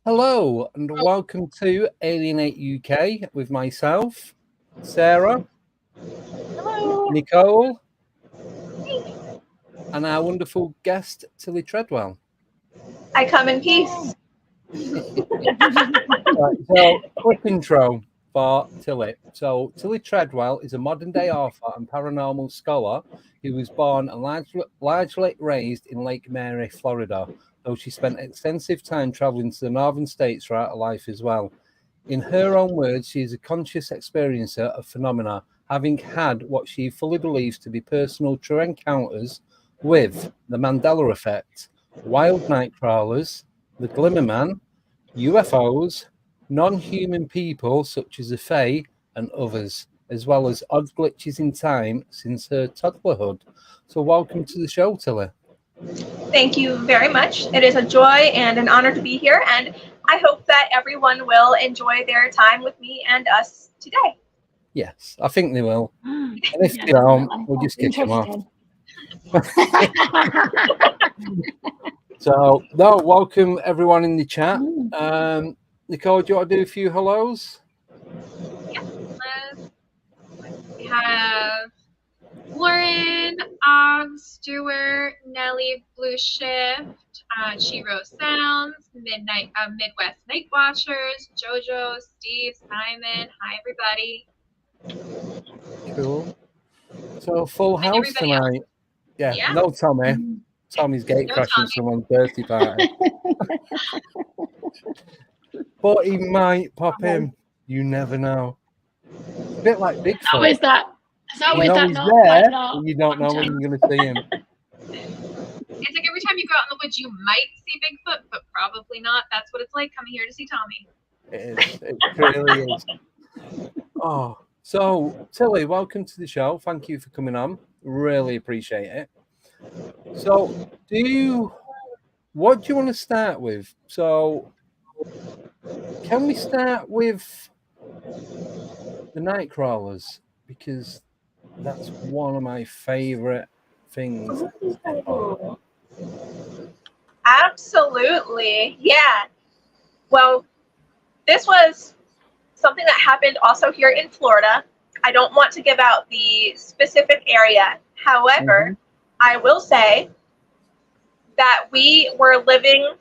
Hello and welcome to Alienate UK with myself, Sarah, Hello. Nicole, and our wonderful guest, Tillie Treadwell. I come in peace. Right, so, quick intro for Tillie. So, Tillie Treadwell is a modern-day author and paranormal scholar who was born and largely raised in Lake Mary, Florida, though she spent extensive time traveling to the northern states throughout her life as well. In her own words, she is a conscious experiencer of phenomena, having had what she fully believes to be personal true encounters with the Mandela Effect, wild nightcrawlers, the Glimmer Man, UFOs, non-human people such as the Fae and others, as well as odd glitches in time since her toddlerhood. So welcome to the show, Tillie. Thank you very much. It is a joy and an honor to be here, and I hope that everyone will enjoy their time with me and us today. Yes, I think they will. And if they don't, we'll just kick them off. So, no, welcome everyone in the chat. Nicole, do you want to do a few hellos? Yes, we have Lauren, Og, Stewart, Nellie, Blue Shift, Chiro Sounds, Midwest Night Watchers, Jojo, Steve, Simon. Hi, everybody. Cool. So, full house tonight. Yeah, no Tommy. Tommy's gate crashing someone's birthday party. But he might pop in. You never know. A bit like Bigfoot. How is that? You know he's there, but you don't know when you're going to see him. It's like every time you go out in the woods, you might see Bigfoot, but probably not. That's what it's like coming here to see Tommy. It is. It really is. Oh, so Tillie, welcome to the show. Thank you for coming on. Really appreciate it. So, what do you want to start with? So, can we start with the nightcrawlers? Because that's one of my favorite things. Absolutely. Yeah. Well, this was something that happened also here in Florida. I don't want to give out the specific area. However, I will say that we were living,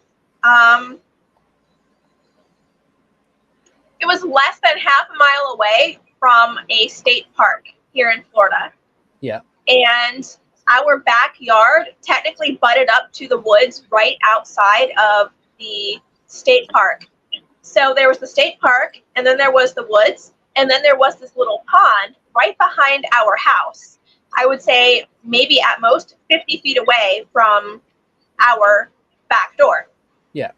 it was less than half a mile away from a state park here in Florida. Yeah. And our backyard technically butted up to the woods right outside of the state park. So there was the state park, and then there was the woods, and then there was this little pond right behind our house. I would say maybe at most 50 feet away from our back door. Yeah.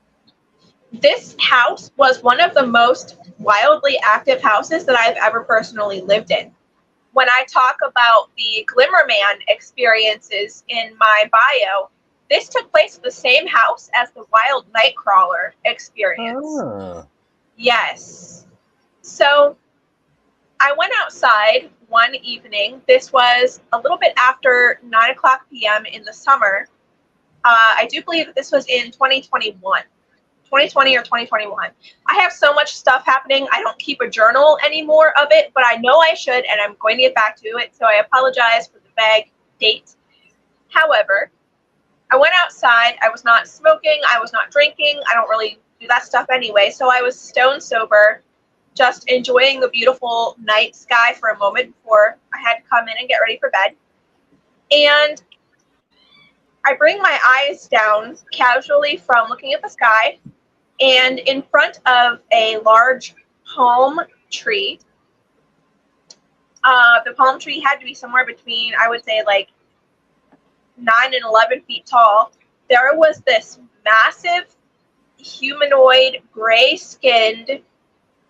This house was one of the most wildly active houses that I've ever personally lived in. When I talk about the Glimmer Man experiences in my bio, this took place at the same house as the wild nightcrawler experience. Oh. Yes. So I went outside one evening. This was a little bit after 9 o'clock p.m. in the summer. I do believe that this was in 2020 or 2021. I have so much stuff happening. I don't keep a journal anymore of it, but I know I should, and I'm going to get back to it. So I apologize for the vague date. However, I went outside. I was not smoking. I was not drinking. I don't really do that stuff anyway. So I was stone sober, just enjoying the beautiful night sky for a moment before I had to come in and get ready for bed. And I bring my eyes down casually from looking at the sky, and in front of a large palm tree, the palm tree had to be somewhere between, I would say, like 9 and 11 feet tall. There was this massive humanoid, gray-skinned,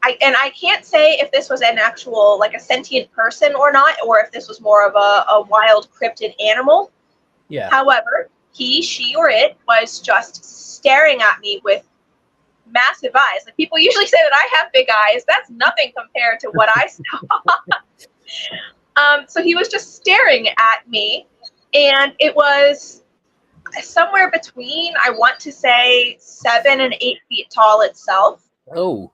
I can't say if this was an actual, like a sentient person or not, or if this was more of a wild cryptid animal. Yeah. However, he, she, or it was just staring at me with massive eyes. Like, people usually say that I have big eyes. That's nothing compared to what I saw. So he was just staring at me, and it was somewhere between, I want to say 7 and 8 feet tall itself. Oh.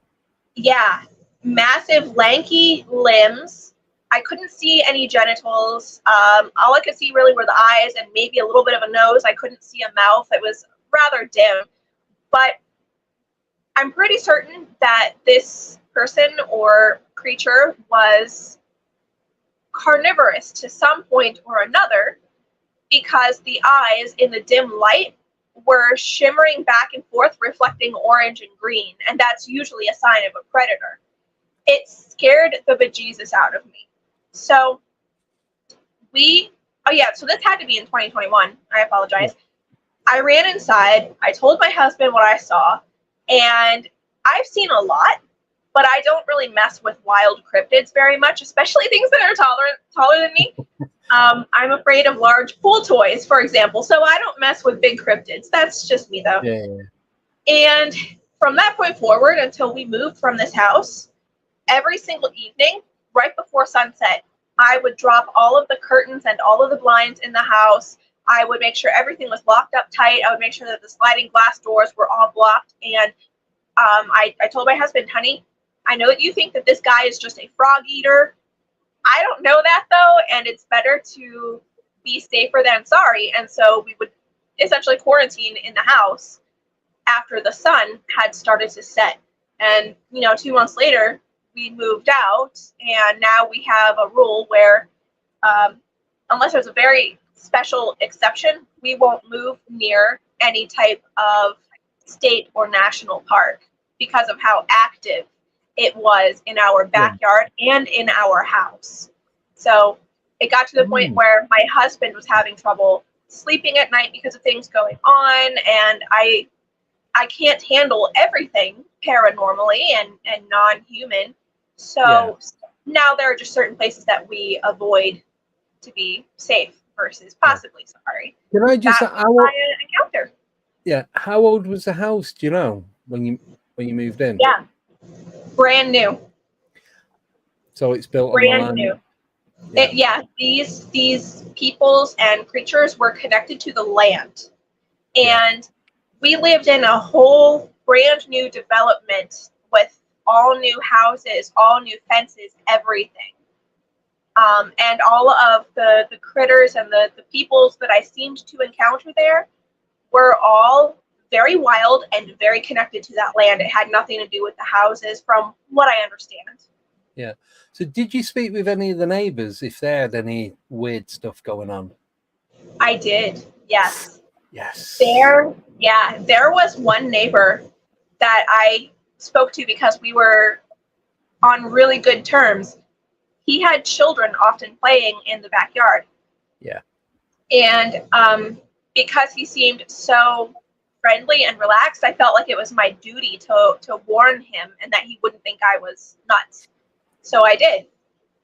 Yeah, massive, lanky limbs. I couldn't see any genitals. All I could see really were the eyes and maybe a little bit of a nose. I couldn't see a mouth. It was rather dim. But I'm pretty certain that this person or creature was carnivorous to some point or another, because the eyes in the dim light were shimmering back and forth, reflecting orange and green, and that's usually a sign of a predator. It scared the bejesus out of me. So so this had to be in 2021. I apologize. I ran inside. I told my husband what I saw, and I've seen a lot, but I don't really mess with wild cryptids very much, especially things that are taller than me. I'm afraid of large pool toys, for example, so I don't mess with big cryptids. That's just me, though. Yeah. And from that point forward, until we moved from this house, every single evening, right before sunset, I would drop all of the curtains and all of the blinds in the house. I would make sure everything was locked up tight. I would make sure that the sliding glass doors were all blocked. And I told my husband, honey, I know that you think that this guy is just a frog eater. I don't know that, though, and it's better to be safer than sorry. And so we would essentially quarantine in the house after the sun had started to set. And, 2 months later, we moved out, and now we have a rule where unless there's a very special exception, we won't move near any type of state or national park because of how active it was in our backyard and in our house. So it got to the point where my husband was having trouble sleeping at night because of things going on, and I can't handle everything paranormally and non-human. So now there are just certain places that we avoid to be safe versus possibly sorry. Can I just encounter? Yeah, how old was the house? Do you know when you moved in? Yeah, brand new. So it's built brand on the new. land. These peoples and creatures were connected to the land, and we lived in a whole brand new development with all new houses, all new fences, everything. And all of the critters and the peoples that I seemed to encounter there were all very wild and very connected to that land. It had nothing to do with the houses, from what I understand. Yeah. So did you speak with any of the neighbors if they had any weird stuff going on? I did, yes. Yes. There was one neighbor that I spoke to because we were on really good terms. He had children often playing in the backyard. Yeah. And because he seemed so friendly and relaxed, I felt like it was my duty to warn him and that he wouldn't think I was nuts. So I did.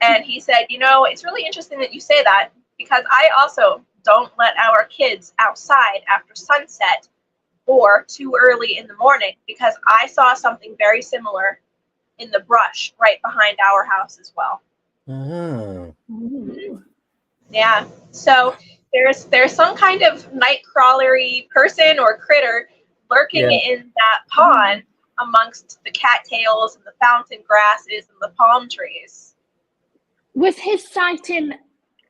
And he said, it's really interesting that you say that, because I also don't let our kids outside after sunset or too early in the morning, because I saw something very similar in the brush right behind our house as well. Oh. Yeah. So there's some kind of nightcrawlery person or critter lurking in that pond amongst the cattails and the fountain grasses and the palm trees. Was his sighting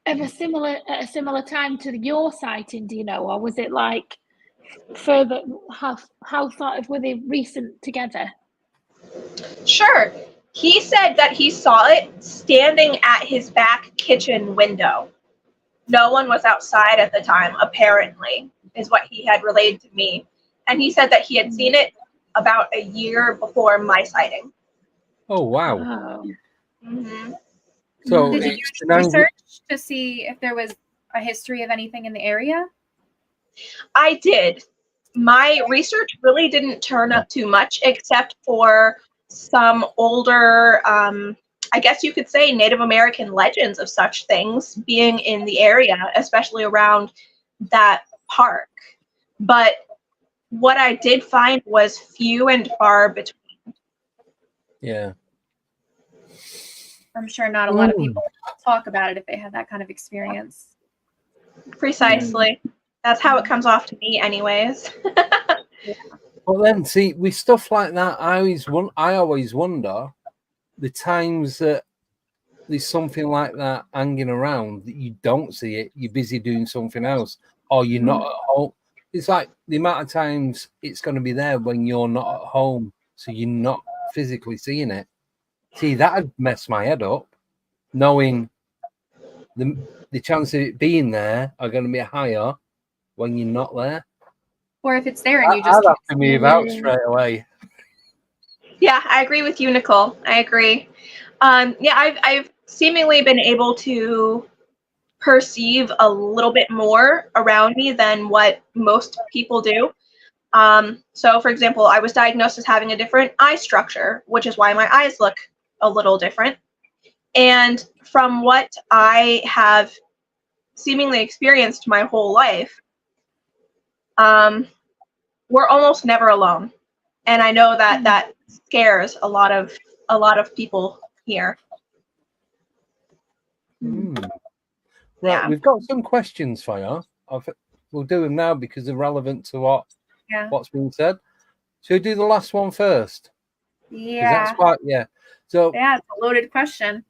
at a similar time to your sighting, do you know, or was it like further? How sort of were they recent together? Sure. He said that he saw it standing at his back kitchen window. No one was outside at the time, apparently, is what he had relayed to me. And he said that he had seen it about a year before my sighting. Oh, wow. Oh. Mm-hmm. So did you use research to see if there was a history of anything in the area? I did. My research really didn't turn up too much, except for some older, I guess you could say, Native American legends of such things being in the area, especially around that park. But what I did find was few and far between. Yeah. I'm sure not a lot of people talk about it if they had that kind of experience. Precisely. That's how it comes off to me, anyways. Well, then, see, with stuff like that, I always wonder the times that there's something like that hanging around that you don't see it, you're busy doing something else, or you're not at home. It's like the amount of times it's going to be there when you're not at home, so you're not physically seeing it. See, that'd mess my head up, knowing the chance of it being there are going to be higher when you're not there. Or if it's there and you just I'd have to move out straight away. Yeah, I agree with you, Nicole. I agree. Yeah, I've seemingly been able to perceive a little bit more around me than what most people do. So, for example, I was diagnosed as having a different eye structure, which is why my eyes look a little different. And from what I have seemingly experienced my whole life, we're almost never alone. And I know that that scares a lot of people here. Right, Yeah. we've got some questions for you. We'll do them now because they're relevant to what's been said. Should we do the last one first? Yeah. So Yeah, it's a loaded question.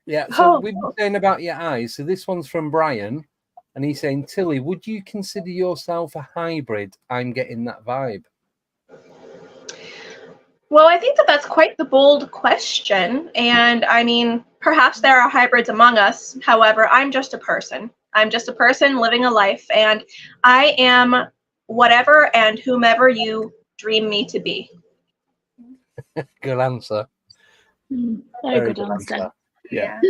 yeah, so we've been saying about your eyes. So this one's from Brian, and he's saying, Tillie, would you consider yourself a hybrid? I'm getting that vibe. Well, I think that that's quite the bold question. And I mean, perhaps there are hybrids among us. However, I'm just a person. I'm just a person living a life. And I am whatever and whomever you dream me to be. Good answer. Very good answer. Yeah.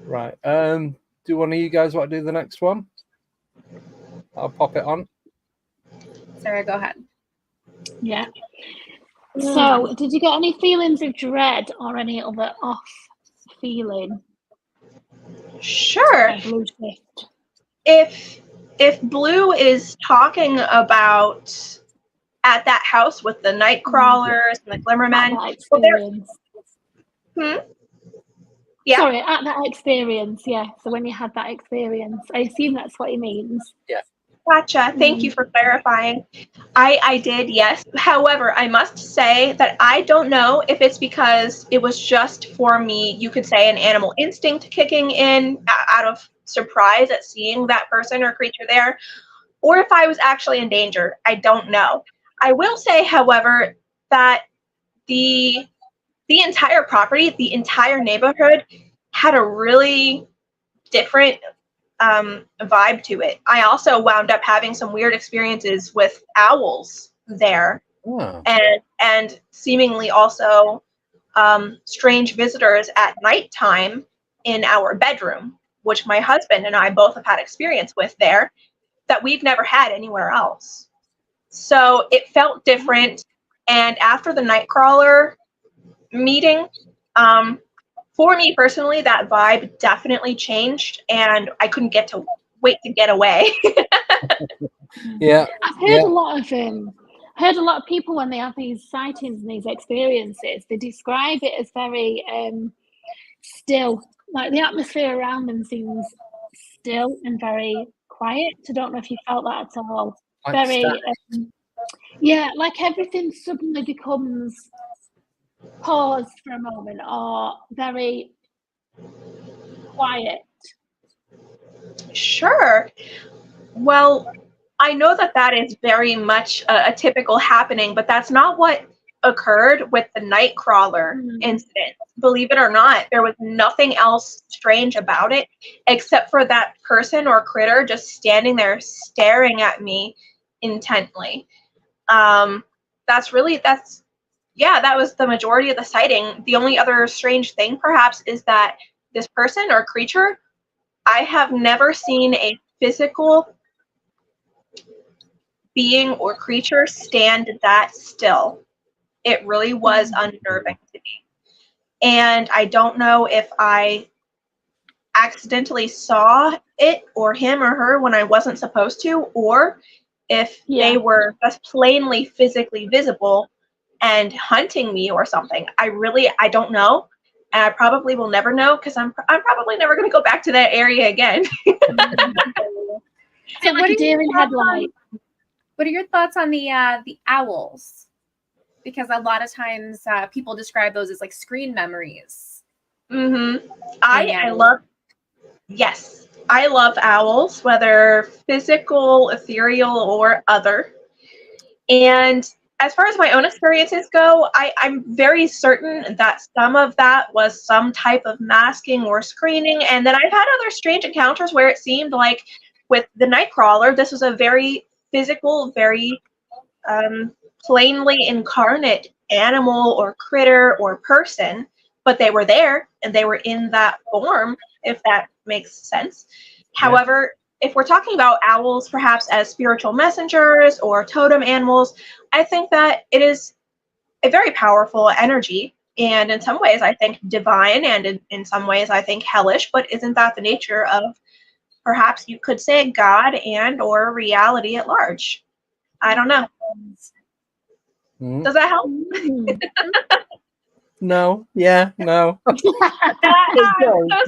Right. Do one of you guys want to do the next one? I'll pop it on. Sarah, go ahead. Yeah. So, did you get any feelings of dread or any other off feeling? Sure. Blue shift. If Blue is talking about at that house with the nightcrawlers and the Glimmer Man, yeah. Sorry, at that experience, yeah. So when you had that experience, I assume that's what he means. Yeah. Gotcha. Thank you for clarifying. I did, yes. However, I must say that I don't know if it's because it was just for me, you could say an animal instinct kicking in out of surprise at seeing that person or creature there, or if I was actually in danger. I don't know. I will say, however, that the entire property, the entire neighborhood had a really different vibe to it. I also wound up having some weird experiences with owls there, and seemingly also strange visitors at nighttime in our bedroom, which my husband and I both have had experience with there that we've never had anywhere else. So it felt different. And after the Nightcrawler meeting, for me personally, that vibe definitely changed, and I couldn't wait to get away. Yeah, I've heard a lot of people when they have these sightings and these experiences, they describe it as very still. Like the atmosphere around them seems still and very quiet. I don't know if you felt that at all. Like very, like everything suddenly becomes paused for a moment or very quiet. Sure. Well, I know that is very much a typical happening, but that's not what occurred with the Nightcrawler incident. Believe it or not, there was nothing else strange about it except for that person or critter just standing there staring at me intently. That was the majority of the sighting. The only other strange thing perhaps is that this person or creature, I have never seen a physical being or creature stand that still. It really was unnerving to me. And I don't know if I accidentally saw it or him or her when I wasn't supposed to, or if they were just plainly physically visible and hunting me or something. I don't know. And I probably will never know because I'm probably never going to go back to that area again. So like a deer in headlight. What are your thoughts on the owls? Because a lot of times people describe those as like screen memories. Mm-hmm. I love, yes, I love owls, whether physical, ethereal, or other. And as far as my own experiences go, I'm very certain that some of that was some type of masking or screening. And then I've had other strange encounters where it seemed like with the nightcrawler, this was a very physical, very plainly incarnate animal or critter or person, but they were there and they were in that form, if that makes sense. Yeah. However, if we're talking about owls perhaps as spiritual messengers or totem animals, I think that it is a very powerful energy, and in some ways I think divine, and in some ways I think hellish, but isn't that the nature of perhaps you could say God and or reality at large? I don't know. Does that help? No. Yeah. No. I'm so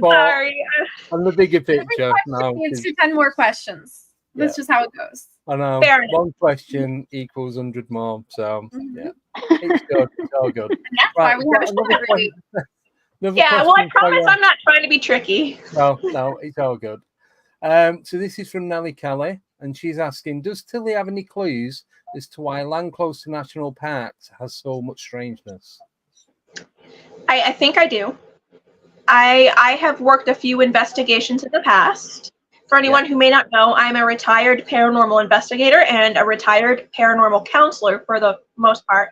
sorry. On the bigger picture, no. It's 10 more questions. That's just how it goes. I know. One question equals 100 more. So yeah, it's good. It's all good. And that's why we have a show every week. Yeah. Well, I promise I'm not trying to be tricky. No, it's all good. So this is from Nellie Kelly, and she's asking, does Tillie have any clues as to why land close to national parks has so much strangeness? I think I do. I have worked a few investigations in the past. For anyone who may not know, I'm a retired paranormal investigator and a retired paranormal counselor for the most part.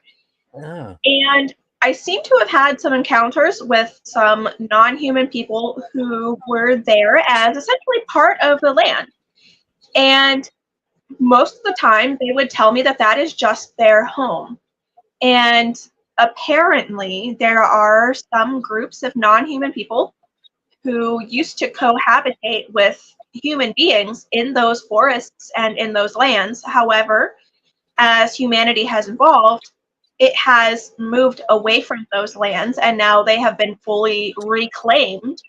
And I seem to have had some encounters with some non-human people who were there as essentially part of the land. And most of the time, they would tell me that that is just their home. And apparently, there are some groups of non-human people who used to cohabitate with human beings in those forests and in those lands. However, as humanity has evolved, it has moved away from those lands, and now they have been fully reclaimed,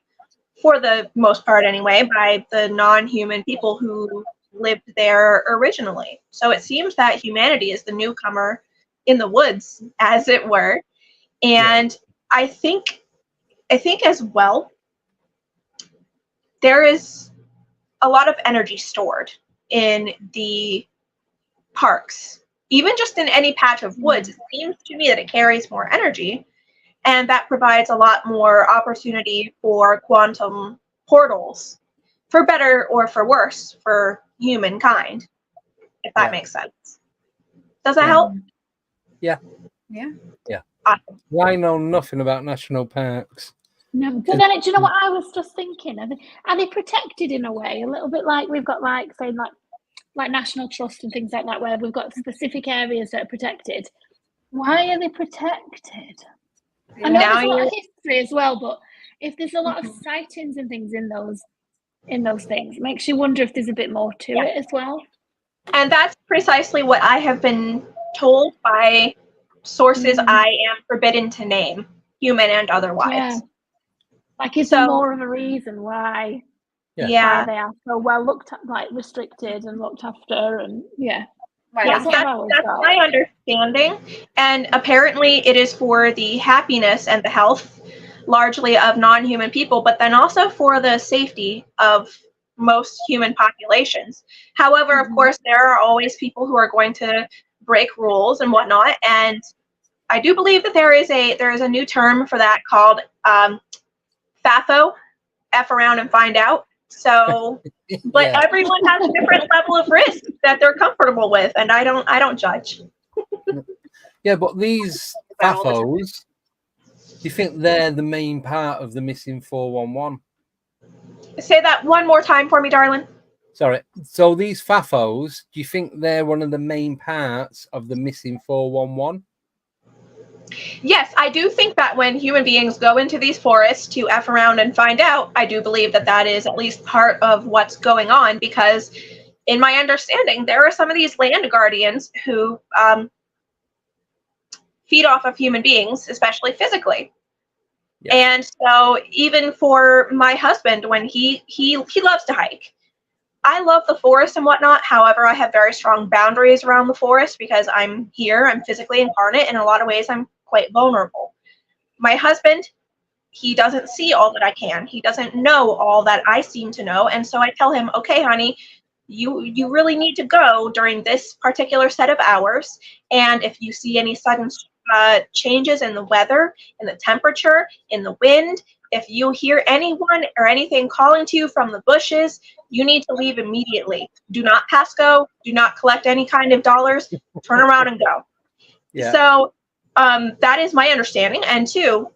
for the most part anyway, by the non-human people who lived there originally. So it seems that humanity is the newcomer in the woods, as it were. And I think as well, there is a lot of energy stored in the parks. Even just in any patch of woods, it seems to me that it carries more energy, and that provides a lot more opportunity for quantum portals, for better or for worse, for humankind, if that makes sense. Does that help? Yeah. Awesome. I know nothing about national parks. No, but then do you know what I was just thinking? Are they protected in a way? A little bit like we've got like National Trust and things like that, where we've got specific areas that are protected. Why are they protected? I know there's a lot of history as well, but if there's a lot of sightings and things in those things, it makes you wonder if there's a bit more to it as well. And that's precisely what I have been told by sources I am forbidden to name, human and otherwise. Yeah. Like, is there more of a reason why? Why they are so well looked at, like restricted and looked after, and that's my understanding. And apparently, it is for the happiness and the health, largely of non-human people, but then also for the safety of most human populations. However, of course, there are always people who are going to break rules and whatnot. And I do believe that there is a new term for that called FAFO, F around and find out. So, but everyone has a different level of risk that they're comfortable with, and I don't judge. Yeah, but these FAFOs, do you think they're the main part of the missing 411? Say that one more time for me, darling. Sorry. So these FAFOs, do you think they're one of the main parts of the missing 411? Yes, I do think that when human beings go into these forests to F around and find out, I do believe that that is at least part of what's going on, because in my understanding, there are some of these land guardians who feed off of human beings, especially physically. Yeah. And so even for my husband, when he loves to hike, I love the forest and whatnot. However, I have very strong boundaries around the forest because I'm here. I'm physically incarnate. In a lot of ways, I'm quite vulnerable. My husband, he doesn't see all that I can. He doesn't know all that I seem to know. And so I tell him, okay, honey, you really need to go during this particular set of hours. And if you see any sudden changes in the weather, in the temperature, in the wind, if you hear anyone or anything calling to you from the bushes, you need to leave immediately. Do not pass go. Do not collect any kind of dollars. Turn around and go. Yeah. So that is my understanding. And two,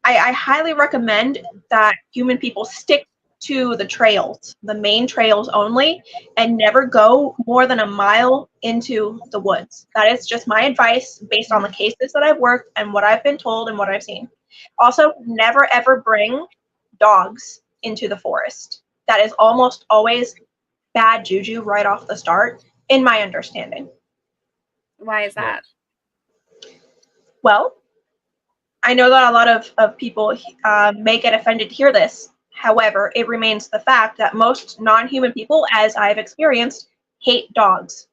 I highly recommend that human people stick to the trails, the main trails only, and never go more than a mile into the woods. That is just my advice based on the cases that I've worked and what I've been told and what I've seen. Also, never ever bring dogs into the forest. That is almost always bad juju right off the start, in my understanding. Why is that? Well, I know that a lot of people may get offended to hear this. However, it remains the fact that most non-human people, as I've experienced, hate dogs.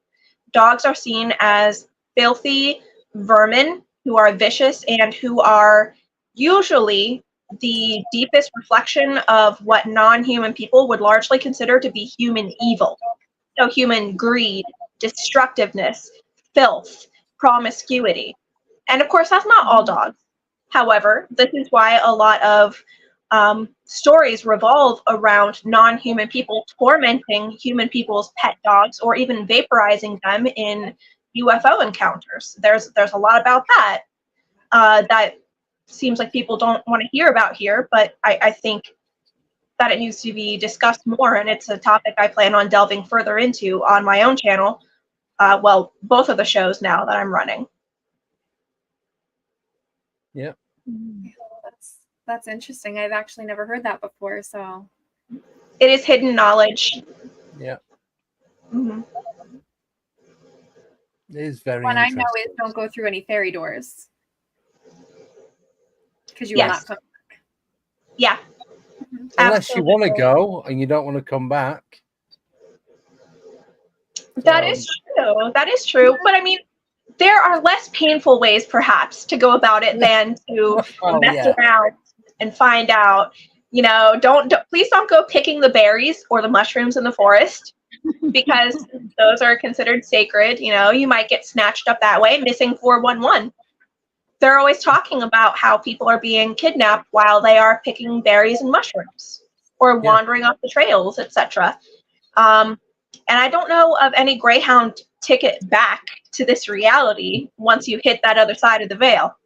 Dogs are seen as filthy vermin who are vicious and who are usually the deepest reflection of what non-human people would largely consider to be human evil. So human greed, destructiveness, filth, promiscuity. And of course, that's not all dogs. However, this is why a lot of stories revolve around non-human people tormenting human people's pet dogs or even vaporizing them in UFO encounters. There's a lot about that that seems like people don't want to hear about here, but I think that it needs to be discussed more, and it's a topic I plan on delving further into on my own channel. Well, both of the shows now that I'm running. Yeah. That's interesting. I've actually never heard that before. So it is hidden knowledge. Yeah. Mm-hmm. It is very What interesting. I know is don't go through any fairy doors because you will not come back. Yeah. Mm-hmm. Unless you want to go and you don't want to come back. That is true. That is true. But I mean, there are less painful ways, perhaps, to go about it than to mess around and find out. You know, please don't go picking the berries or the mushrooms in the forest because those are considered sacred. You know, you might get snatched up that way, missing 411. They're always talking about how people are being kidnapped while they are picking berries and mushrooms or wandering off the trails, etc. And I don't know of any Greyhound ticket back to this reality once you hit that other side of the veil.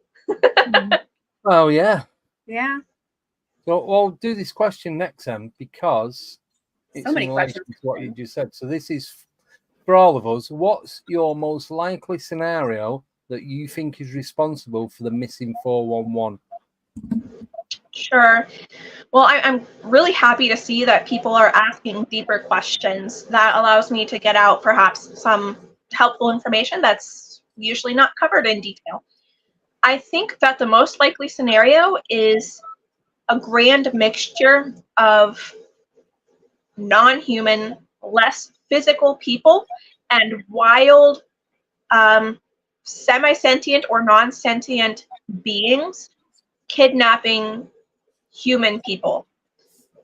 Oh, yeah. Yeah. So we'll do this question next, Em, because it's so many in relation questions to what you just said. So this is for all of us. What's your most likely scenario that you think is responsible for the missing 411? Sure. Well, I'm really happy to see that people are asking deeper questions. That allows me to get out perhaps some helpful information that's usually not covered in detail. I think that the most likely scenario is a grand mixture of non-human, less physical people and wild, semi-sentient or non-sentient beings kidnapping human people.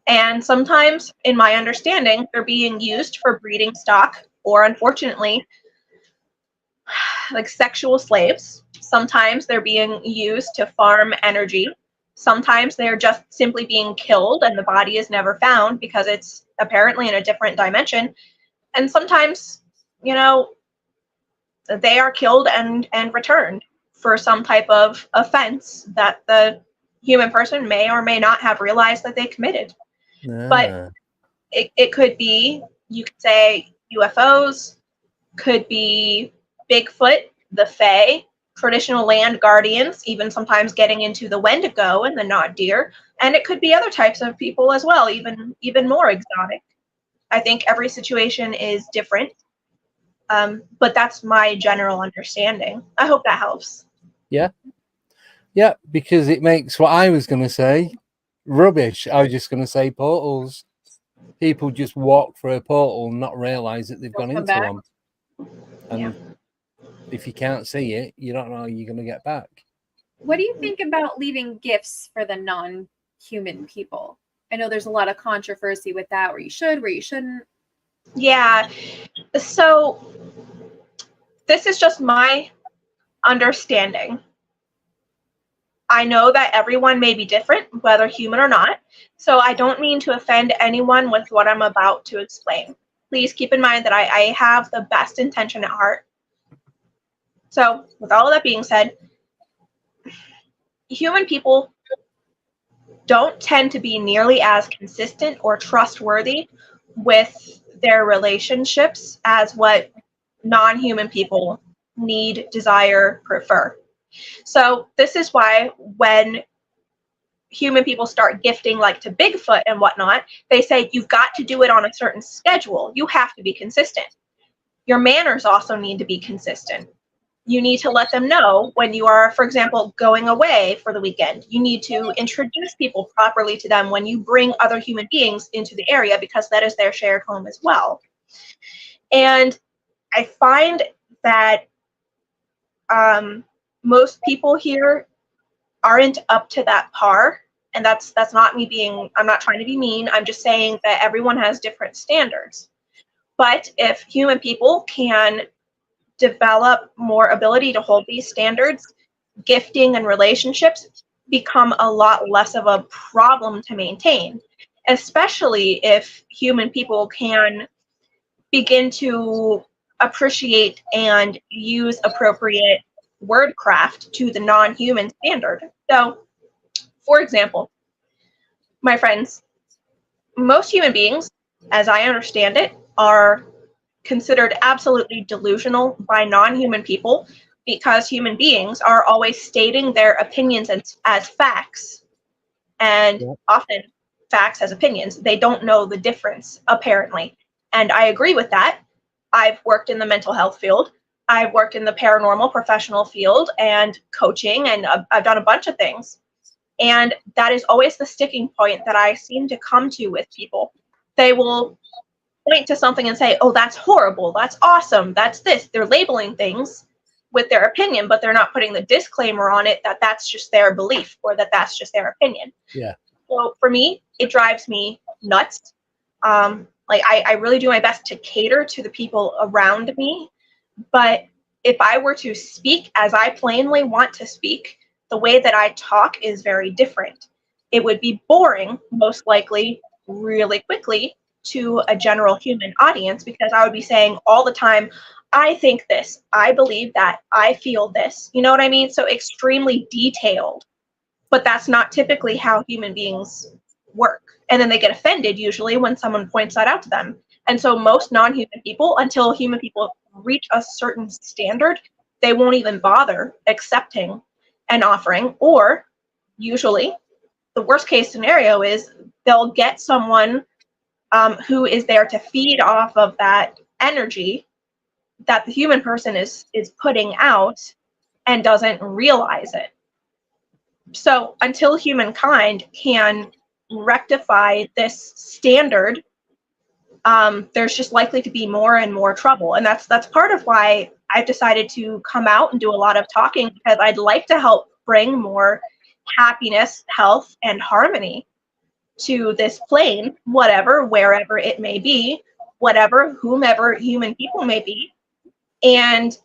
And sometimes, in my understanding, they're being used for breeding stock or, unfortunately, like sexual slaves. Sometimes they're being used to farm energy. Sometimes they're just simply being killed and the body is never found because it's apparently in a different dimension. And sometimes, you know, they are killed and returned for some type of offense that the human person may or may not have realized that they committed. But it could be, you could say, UFOs, could be Bigfoot, the Fae, traditional land guardians, even sometimes getting into the Wendigo and the not deer, and it could be other types of people as well, even more exotic. I think every situation is different, but that's my general understanding. I hope that helps. Yeah, because it makes what I was going to say rubbish. I was just going to say portals. people just walk through a portal and not realize that they've gone Come into back. one. And if you can't see it, you don't know how you're going to get back. What do you think about leaving gifts for the non-human people? I know there's a lot of controversy with that, where you should, where you shouldn't. Yeah. So this is just my understanding. I know that everyone may be different, whether human or not, so I don't mean to offend anyone with what I'm about to explain. Please keep in mind that I have the best intention at heart. So with all of that being said, human people don't tend to be nearly as consistent or trustworthy with their relationships as what non-human people need, desire, prefer. So this is why when human people start gifting like to Bigfoot and whatnot, they say you've got to do it on a certain schedule. You have to be consistent. Your manners also need to be consistent. You need to let them know when you are, for example, going away for the weekend. You need to introduce people properly to them when you bring other human beings into the area, because that is their shared home as well. And I find that most people here aren't up to that par. And that's not me being, I'm not trying to be mean. I'm just saying that everyone has different standards. But if human people can develop more ability to hold these standards, gifting and relationships become a lot less of a problem to maintain, especially if human people can begin to appreciate and use appropriate wordcraft to the non-human standard. So, for example, my friends, most human beings, as I understand it, are considered absolutely delusional by non-human people, because human beings are always stating their opinions as facts, and often facts as opinions. They don't know the difference, apparently. And I agree with that. I've worked in the mental health field. I've worked in the paranormal professional field and coaching, and I've done a bunch of things. And that is always the sticking point that I seem to come to with people. They will point to something and say, oh, that's horrible, that's awesome, that's this. They're labeling things with their opinion, but they're not putting the disclaimer on it that that's just their belief or that that's just their opinion. Yeah. So for me, it drives me nuts. I really do my best to cater to the people around me. But if I were to speak as I plainly want to speak, the way that I talk is very different. It would be boring, most likely, really quickly, to a general human audience, because I would be saying all the time, I think this, I believe that, I feel this. You know what I mean? So extremely detailed. But that's not typically how human beings work. And then they get offended usually when someone points that out to them. And so most non-human people, until human people reach a certain standard, they won't even bother accepting an offering. Or usually the worst case scenario is they'll get someone who is there to feed off of that energy that the human person is putting out and doesn't realize it. So until humankind can rectify this standard, there's just likely to be more and more trouble. And that's part of why I've decided to come out and do a lot of talking, because I'd like to help bring more happiness, health, and harmony to this plane, whatever, wherever it may be, whatever, whomever human people may be. And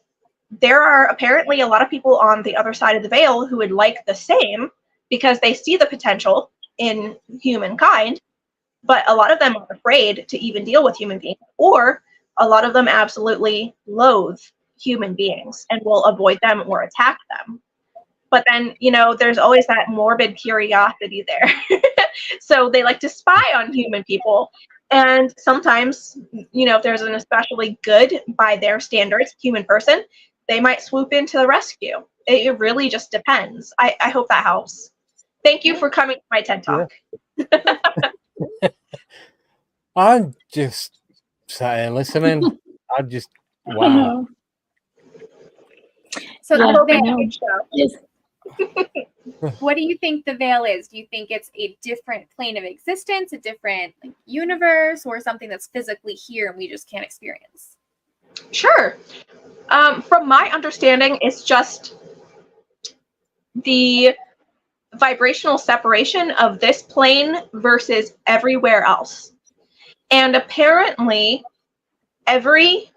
there are apparently a lot of people on the other side of the veil who would like the same, because they see the potential in humankind, but a lot of them are afraid to even deal with human beings, or a lot of them absolutely loathe human beings and will avoid them or attack them. But then, there's always that morbid curiosity there. So they like to spy on human people. And sometimes, if there's an especially good, by their standards, human person, they might swoop into the rescue. It really just depends. I hope that helps. Thank you for coming to my TED Talk. Yeah. I'm just sat here listening. Wow. So Yeah, they, I know. what do you think the veil is? Do you think it's a different plane of existence, a different universe, or something that's physically here and we just can't experience? Sure. From my understanding, it's just the vibrational separation of this plane versus everywhere else. And apparently, every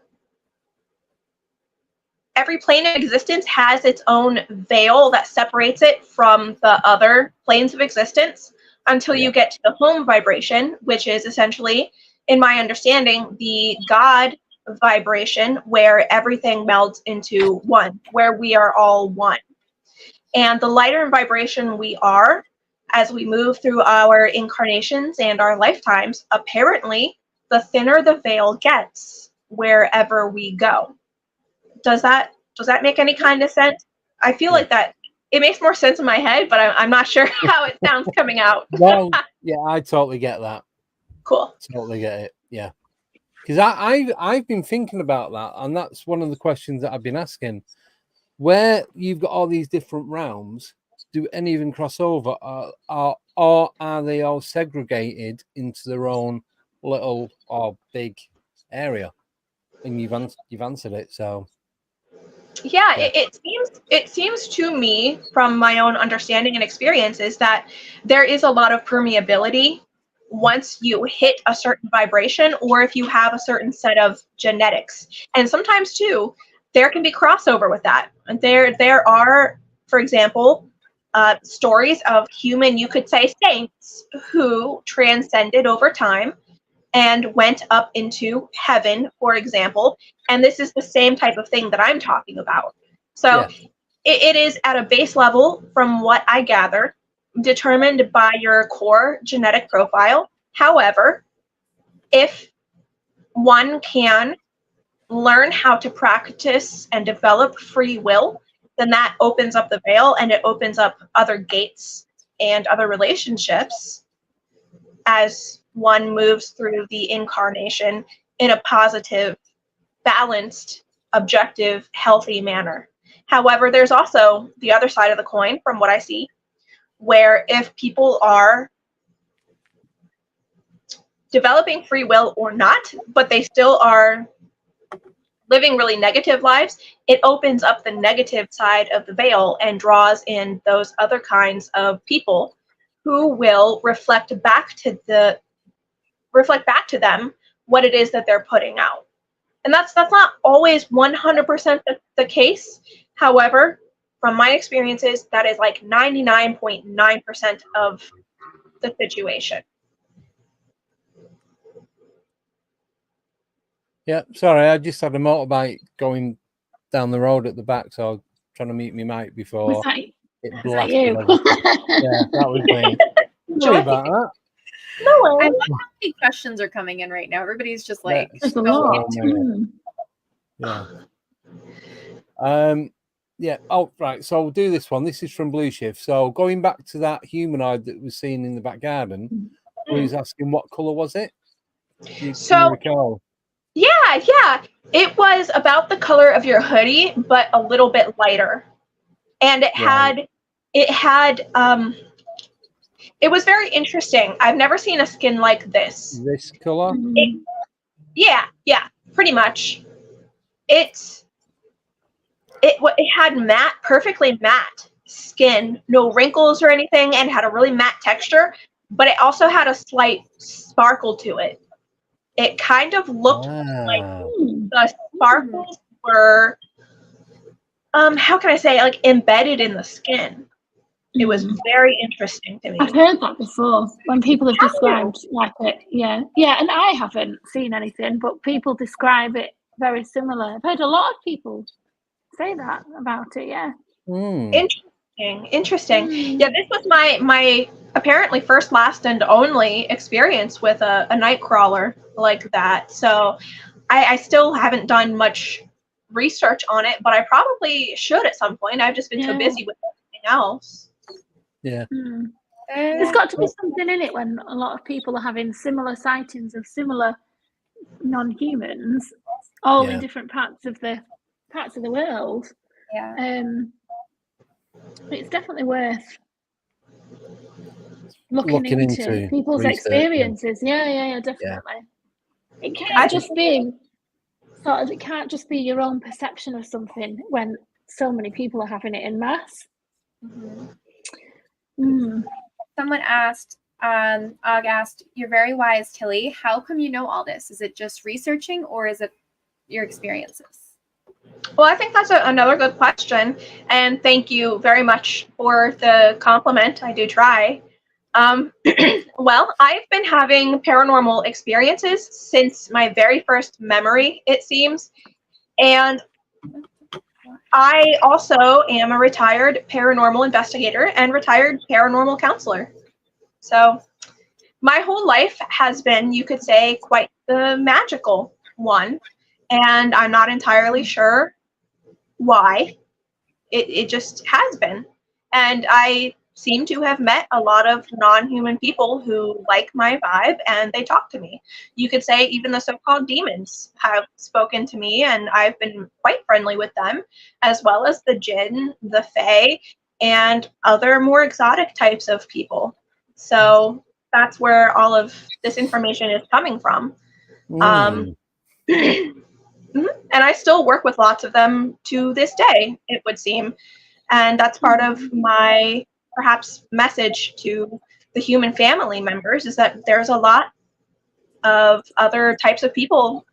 plane of existence has its own veil that separates it from the other planes of existence until you get to the home vibration, which is essentially, in my understanding, the God vibration where everything melds into one, where we are all one. And the lighter in vibration we are, as we move through our incarnations and our lifetimes, apparently, the thinner the veil gets wherever we go. Does that make any kind of sense? I feel like that it makes more sense in my head, but I'm not sure how it sounds coming out. Well, yeah, I totally get that. Cool. Totally get it. Yeah, because I've been thinking about that, and that's one of the questions that I've been asking. Where you've got all these different realms, do any of them cross over, or are they all segregated into their own little or big area? And you've answered it. So yeah. It seems to me, from my own understanding and experiences, that there is a lot of permeability once you hit a certain vibration, or if you have a certain set of genetics. And sometimes too, there can be crossover with that. And there are, for example, stories of human, you could say, saints who transcended over time and went up into heaven, for example. And this is the same type of thing that I'm talking about. So it is at a base level, from what I gather, determined by your core genetic profile. However, if one can learn how to practice and develop free will, then that opens up the veil and it opens up other gates and other relationships as one moves through the incarnation in a positive, balanced, objective, healthy manner. However, there's also the other side of the coin, from what I see, where if people are developing free will or not, but they still are living really negative lives, it opens up the negative side of the veil and draws in those other kinds of people who will reflect back to them what it is that they're putting out. And that's not always 100% the case. However, from my experiences, that is like 99.9% of the situation. yeah, sorry, I just had a motorbike going down the road at the back, so I was trying to mute my mic before Was that blasted. you? Yeah, that was me. Sorry about that. No I way. love how many questions are coming in right now. Everybody's just like, There's a so lot. into Yeah. Yeah. Oh, right. So we'll do this one. This is from Blue Shift. So going back to that humanoid that was seen in the back garden, we was asking what colour was it? Do you recall? Yeah. It was about the color of your hoodie, but a little bit lighter. And it was very interesting. I've never seen a skin like this. This colour? Yeah, pretty much. It had perfectly matte skin, no wrinkles or anything, and had a really matte texture, but it also had a slight sparkle to it. It kind of looked like the sparkles were, how can I say, like embedded in the skin. It was very interesting to me. I've heard that before when people have described like it. Yeah, and I haven't seen anything, but people describe it very similar. I've heard a lot of people say that about it. Yeah. Interesting. Yeah, this was my apparently first, last, and only experience with a nightcrawler like that. So I still haven't done much research on it, but I probably should at some point. I've just been so busy with everything else. Yeah. There's got to be something in it when a lot of people are having similar sightings of similar non-humans, all in different parts of the world. Yeah. It's definitely worth looking into people's experiences. Yeah, definitely. It can't just be it can't just be your own perception of something when so many people are having it in mass. Someone asked, Og asked, "You're very wise, Tillie. How come you know all this? Is it just researching or is it your experiences?" Well, I think that's another good question. And thank you very much for the compliment. I do try. Well, I've been having paranormal experiences since my very first memory, it seems. And I also am a retired paranormal investigator and retired paranormal counselor. So my whole life has been, you could say, quite the magical one. And I'm not entirely sure why. It just has been. And I seem to have met a lot of non-human people who like my vibe and they talk to me. You could say even the so-called demons have spoken to me and I've been quite friendly with them, as well as the jinn, the fae, and other more exotic types of people. So that's where all of this information is coming from. And I still work with lots of them to this day, it would seem. And that's part of my perhaps message to the human family members, is that there's a lot of other types of people.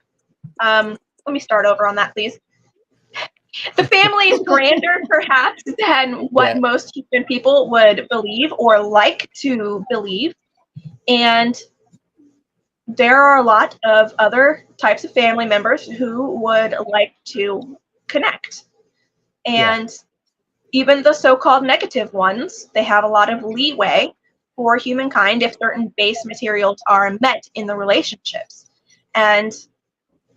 Let me start over on that, please. The family is grander perhaps than what most human people would believe or like to believe. And there are a lot of other types of family members who would like to connect. And even the so-called negative ones, they have a lot of leeway for humankind if certain base materials are met in the relationships. And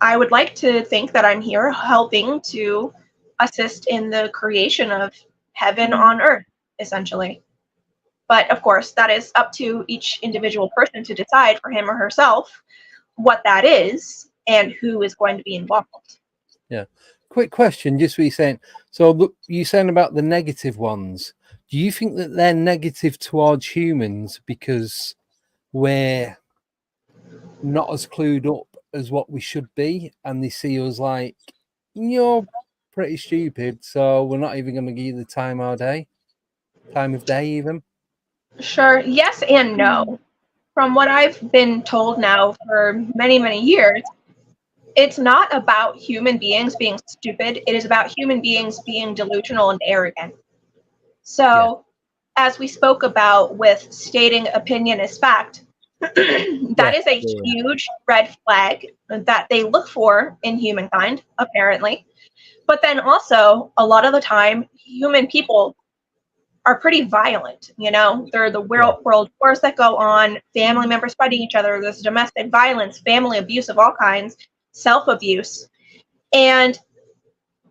I would like to think that I'm here helping to assist in the creation of heaven on earth, essentially. But of course, that is up to each individual person to decide for him or herself what that is and who is going to be involved. Yeah. Quick question, just what you're saying. So look, you're saying about the negative ones. Do you think that they're negative towards humans because we're not as clued up as what we should be, and they see us like, you're pretty stupid, so we're not even going to give you the time of day even? Sure. Yes and no. From what I've been told now for many, many years, it's not about human beings being stupid. It is about human beings being delusional and arrogant. So, as we spoke about with stating opinion as fact, that is a huge red flag that they look for in humankind, apparently. But then also, a lot of the time, human people are pretty violent. You know, there are the world wars that go on, family members fighting each other, there's domestic violence, family abuse of all kinds, self-abuse. And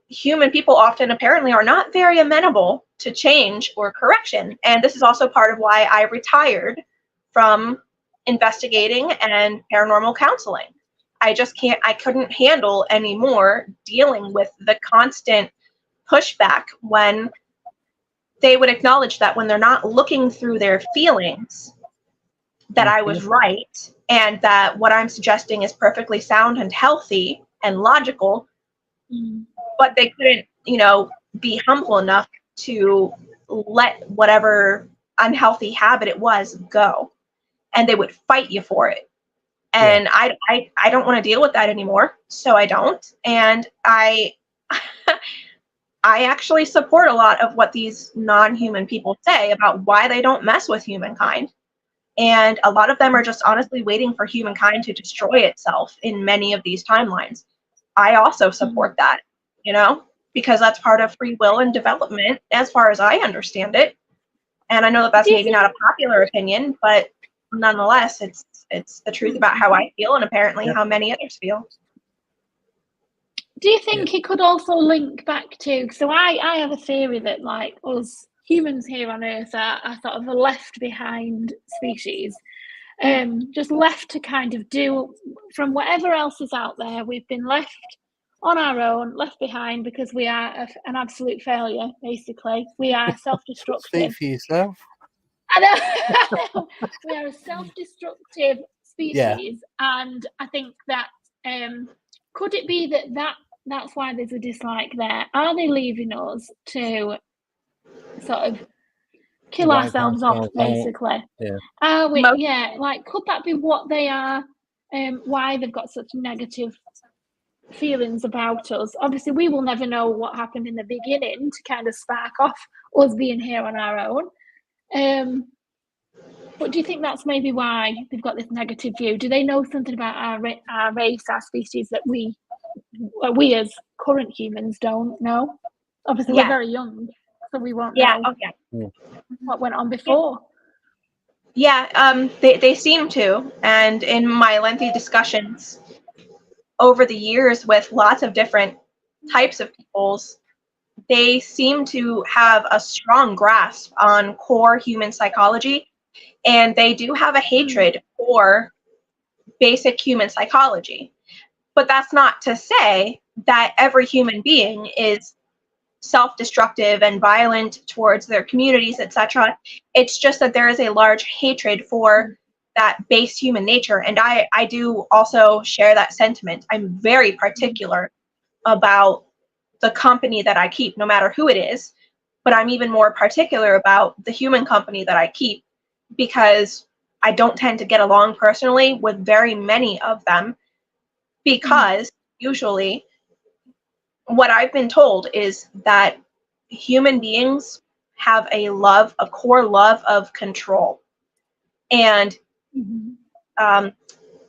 human people often apparently are not very amenable to change or correction. And this is also part of why I retired from investigating and paranormal counseling. I couldn't handle anymore dealing with the constant pushback when they would acknowledge that when they're not looking through their feelings, that I was right, and that what I'm suggesting is perfectly sound and healthy and logical, but they couldn't, be humble enough to let whatever unhealthy habit it was go, and they would fight you for it. And I don't want to deal with that anymore, so I don't. And I actually support a lot of what these non-human people say about why they don't mess with humankind. And a lot of them are just honestly waiting for humankind to destroy itself in many of these timelines. I also support that, because that's part of free will and development as far as I understand it. And I know that that's maybe not a popular opinion, but nonetheless, it's the truth about how I feel and apparently how many others feel. Do you think it could also link back to, so I have a theory that like us humans here on Earth are sort of a left behind species, just left to kind of do from whatever else is out there. We've been left on our own, left behind because we are an absolute failure, basically. We are self-destructive. Speak for yourself. I know. We are a self-destructive Yeah. species, and I think that could it be that's why there's a dislike there? Are they leaving us to sort of kill Wipe ourselves off, ourselves out. basically? Yeah. Are we? Most- Yeah, like could that be what they are? Why they've got such negative feelings about us? Obviously, we will never know what happened in the beginning to kind of spark off us being here on our own. But do you think that's maybe why they've got this negative view? Do they know something about our race, our species that we as current humans don't know? Obviously, Yeah. we're very young, so we won't Yeah. know Oh, yeah. what went on before. Yeah. They seem to, and in my lengthy discussions over the years with lots of different types of peoples, they seem to have a strong grasp on core human psychology, and they do have a hatred for basic human psychology. But that's not to say that every human being is self-destructive and violent towards their communities, etc. It's just that there is a large hatred for that base human nature, and I do also share that sentiment. I'm very particular about the company that I keep, no matter who it is, but I'm even more particular about the human company that I keep, because I don't tend to get along personally with very many of them, because usually what I've been told is that human beings have a core love of control and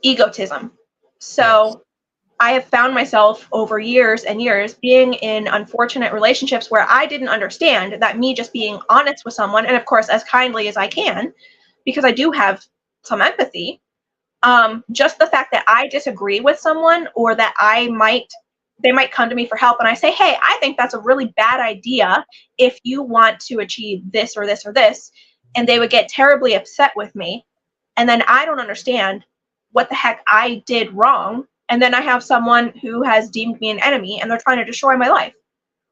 egotism. So I have found myself over years and years being in unfortunate relationships where I didn't understand that me just being honest with someone, and of course as kindly as I can, because I do have some empathy, just the fact that I disagree with someone, or that they might come to me for help and I say, hey, I think that's a really bad idea if you want to achieve this or this or this, and they would get terribly upset with me, and then I don't understand what the heck I did wrong, and then I have someone who has deemed me an enemy and they're trying to destroy my life.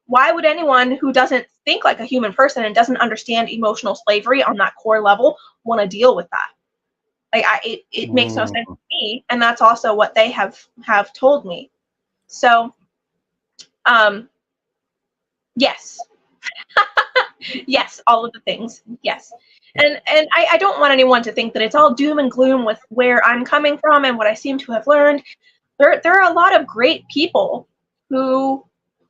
Why would anyone who doesn't think like a human person and doesn't understand emotional slavery on that core level want to deal with that? Like, it makes no sense to me, and that's also what they have told me. So, yes, yes, all of the things, yes. And I don't want anyone to think that it's all doom and gloom with where I'm coming from and what I seem to have learned. There are a lot of great people who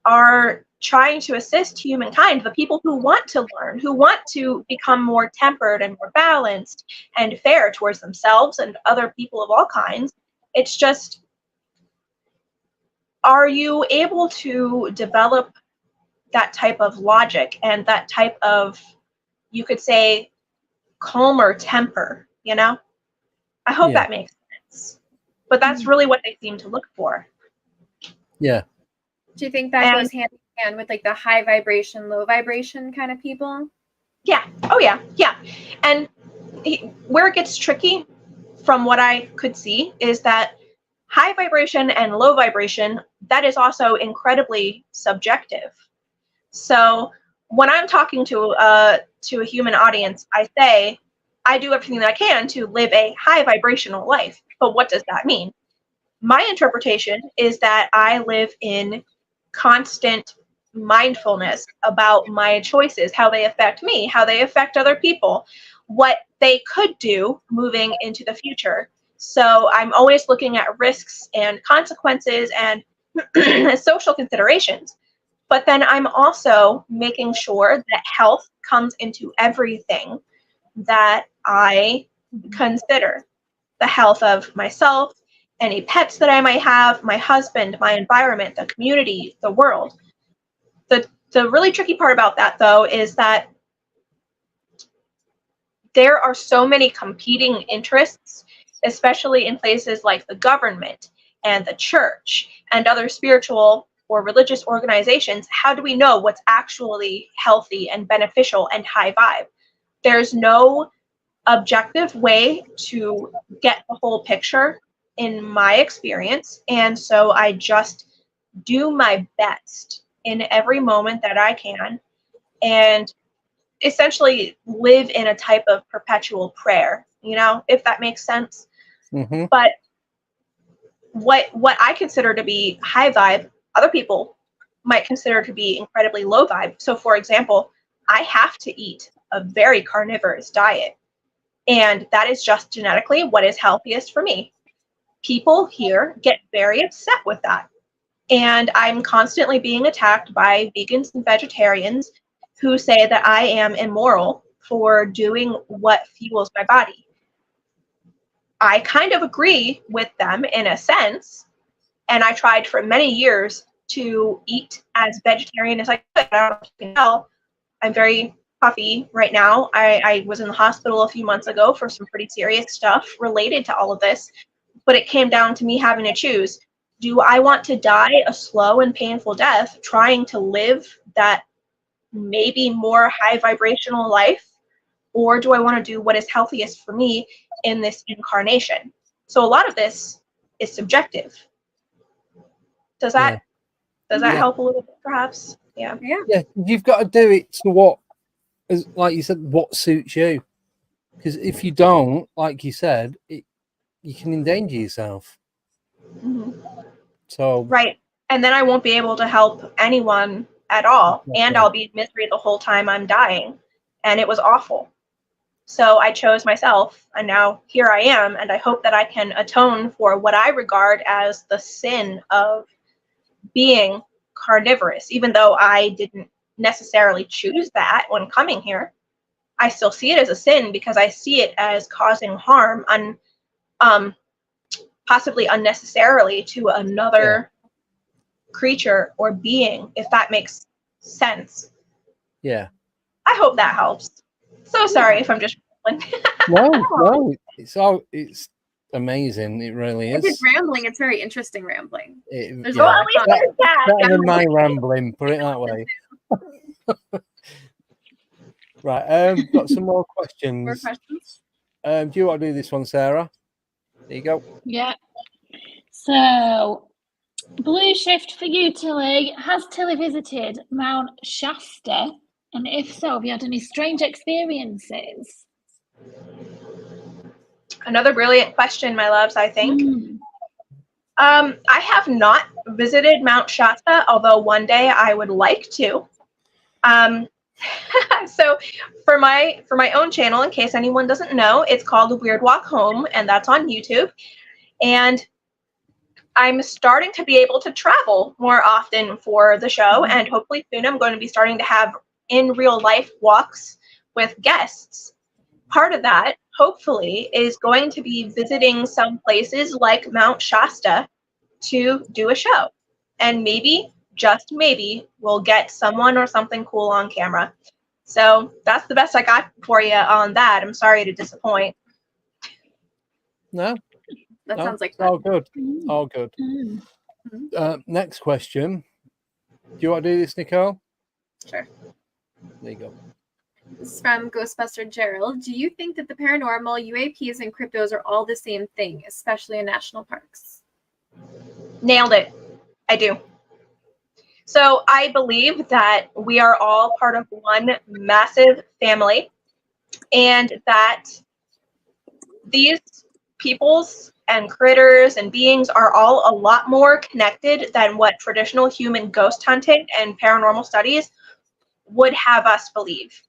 are trying to assist humankind, the people who want to learn, who want to become more tempered and more balanced and fair towards themselves and other people of all kinds. It's just, are you able to develop that type of logic and that type of, you could say, calmer temper, you know? I hope that makes sense. But that's really what they seem to look for. Yeah. Do you think that goes hand in hand with like the high vibration, low vibration kind of people? Yeah. Oh, yeah. Yeah. And where it gets tricky, from what I could see, is that high vibration and low vibration, that is also incredibly subjective. So when I'm talking to a human audience, I say, I do everything that I can to live a high vibrational life. But what does that mean? My interpretation is that I live in constant mindfulness about my choices, how they affect me, how they affect other people, what they could do moving into the future. So I'm always looking at risks and consequences and social considerations. But then I'm also making sure that health comes into everything that I consider. The health of myself, any pets that I might have, my husband, my environment, the community, the world. The really tricky part about that, though, is that there are so many competing interests, especially in places like the government and the church and other spiritual or religious organizations. How do we know what's actually healthy and beneficial and high vibe? There's no objective way to get the whole picture in my experience, and so I just do my best in every moment that I can and essentially live in a type of perpetual prayer, if that makes sense. Mm-hmm. But what I consider to be high vibe, other people might consider to be incredibly low vibe. So for example, I have to eat a very carnivorous diet, and that is just genetically what is healthiest for me. People here get very upset with that. And I'm constantly being attacked by vegans and vegetarians who say that I am immoral for doing what fuels my body. I kind of agree with them in a sense, and I tried for many years to eat as vegetarian as I could. I don't know if you can tell, I'm very puffy right now. I was in the hospital a few months ago for some pretty serious stuff related to all of this, but it came down to me having to choose. Do I want to die a slow and painful death trying to live that maybe more high vibrational life, or do I want to do what is healthiest for me in this incarnation? So a lot of this is subjective. Does that help a little bit, perhaps? Yeah. You've got to do it to what, like you said, what suits you. Because if you don't, like you said, you can endanger yourself. Mm-hmm. So right, and then I won't be able to help anyone at all, and I'll be in misery the whole time I'm dying, and it was awful. So I chose myself, and now here I am, and I hope that I can atone for what I regard as the sin of being carnivorous. Even though I didn't necessarily choose that when coming here, I still see it as a sin because I see it as causing harm possibly unnecessarily to another creature or being, if that makes sense. Yeah. I hope that helps. So sorry if I'm just No, it's amazing. It really is. If it's rambling, it's very interesting rambling. There's Well, at least there's that. Better than my rambling, put it that way. Right, got some more questions. More questions? Do you want to do this one, Sarah? There you go. Yeah. So, blue shift for you, Tillie. Has Tillie visited Mount Shasta? And if so, have you had any strange experiences? Another brilliant question, my loves, I think. I have not visited Mount Shasta, although one day I would like to. So for my own channel, in case anyone doesn't know, it's called The Weird Walk Home, and that's on YouTube. And I'm starting to be able to travel more often for the show, and hopefully soon I'm going to be starting to have in real life walks with guests. Part of that, hopefully, is going to be visiting some places like Mount Shasta to do a show. And maybe, just maybe, we'll get someone or something cool on camera. So that's the best I got for you on that. I'm sorry to disappoint. No. That sounds like all good. All good. Next question. Do you want to do this, Nicole? Sure. There you go. This is from Ghostbuster Gerald. Do you think that the paranormal, UAPs, and cryptos are all the same thing, especially in national parks? Nailed it. I do. So I believe that we are all part of one massive family, and that these peoples and critters and beings are all a lot more connected than what traditional human ghost hunting and paranormal studies would have us believe.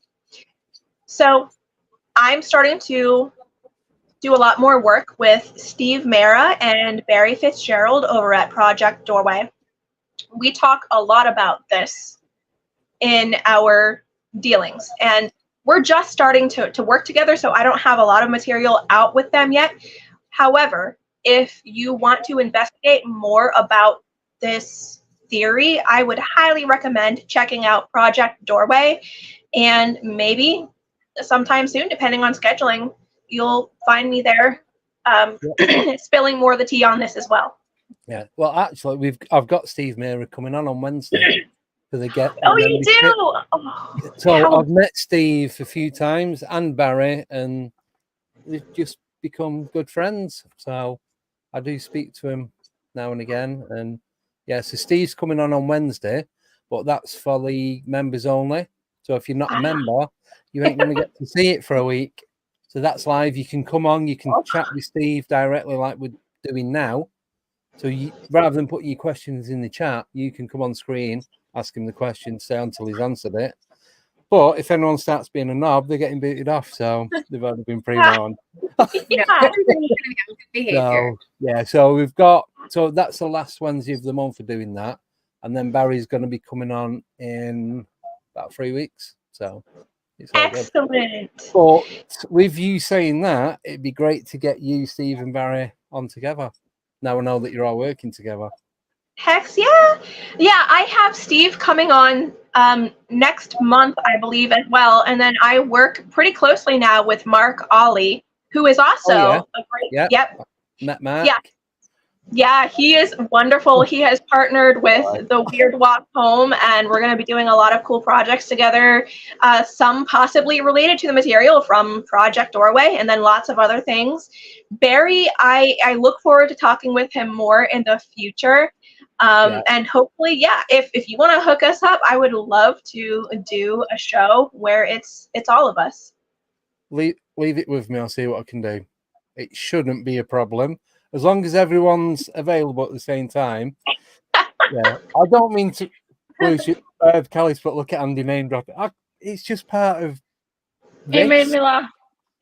So I'm starting to do a lot more work with Steve Mera and Barry Fitzgerald over at Project Doorway. We talk a lot about this in our dealings, and we're just starting to work together, so I don't have a lot of material out with them yet. However, if you want to investigate more about this theory, I would highly recommend checking out Project Doorway, and maybe sometime soon, depending on scheduling, you'll find me there spilling more of the tea on this as well. Yeah. Well, actually, I've got Steve Mera coming on Wednesday for the get. Oh, you do? Oh, so I've met Steve a few times and Barry, and we've just become good friends. So I do speak to him now and again, and Yeah, so Steve's coming on Wednesday, but that's for the members only. So if you're not a member, you ain't going to get to see it for a week. So that's live. You can come on, you can chat with Steve directly like we're doing now. So you, rather than putting your questions in the chat, you can come on screen, ask him the question, stay until he's answered it. But if anyone starts being a knob, they're getting booted off. So they've already been pre-warned. No, everybody's going to have good behavior. So, yeah, so we've got, so that's the last Wednesday of the month for doing that. And then Barry's going to be coming on in about 3 weeks. So it's all good. Excellent. But with you saying that, it'd be great to get you, Steve, and Barry on together. Now I know that you're all working together. Hex, yeah. Yeah, I have Steve coming on next month, I believe, as well. And then I work pretty closely now with Mark Ollie, who is also a great, Met Mark. Yeah. Yeah, he is wonderful. He has partnered with the Weird Walk Home, and we're going to be doing a lot of cool projects together, some possibly related to the material from Project Doorway, and then lots of other things. Barry, I look forward to talking with him more in the future. And hopefully, if you want to hook us up, I would love to do a show where it's all of us. Leave it with me. I'll see what I can do. It shouldn't be a problem. As long as everyone's available at the same time. Yeah, I don't mean to bullshit Kelly's, but look at Andy name dropping. It's just part of this. It made me laugh.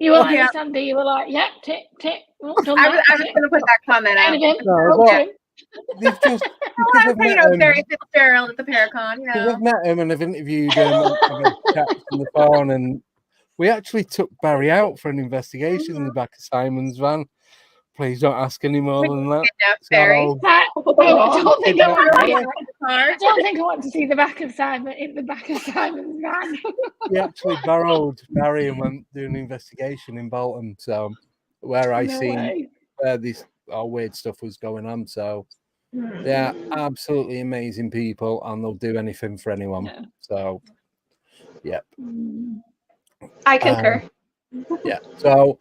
You were like this, Andy. You were like, yep, tick, tick. I was going to put that comment out. They've just, Barry Fitzgerald at the Paracon. You know. I've met him and I've interviewed him and I've chatted on the phone, and we actually took Barry out for an investigation in the back of Simon's van. Please don't ask any more than that. Barry. I don't think I want to see the back of Simon in the back of Simon's van. We actually borrowed Barry and went do an investigation in Bolton, so where I seen where this weird stuff was going on. So they're absolutely amazing people, and they'll do anything for anyone. Yeah. So yeah, I concur. So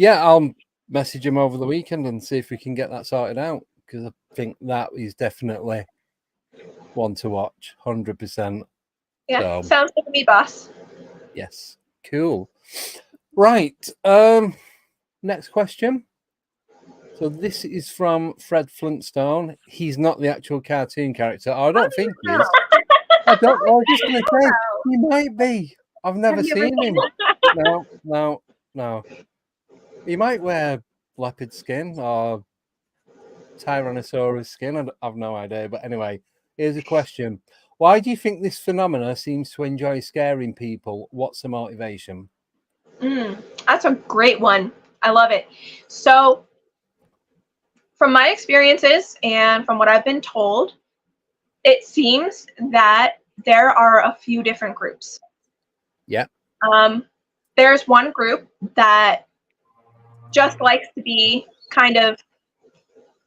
I'll message him over the weekend and see if we can get that sorted out, because I think that is definitely one to watch, 100%. Yeah, sounds good to me, boss. Yes, cool. Right, next question. So this is from Fred Flintstone. He's not the actual cartoon character. I don't think he is. I was just going to say, he might be. I've never seen him. No. He might wear leopard skin or Tyrannosaurus skin. I have no idea. But anyway, here's a question. Why do you think this phenomena seems to enjoy scaring people? What's the motivation? That's a great one. I love it. So from my experiences and from what I've been told, it seems that there are a few different groups. Yeah. There's one group that just likes to be kind of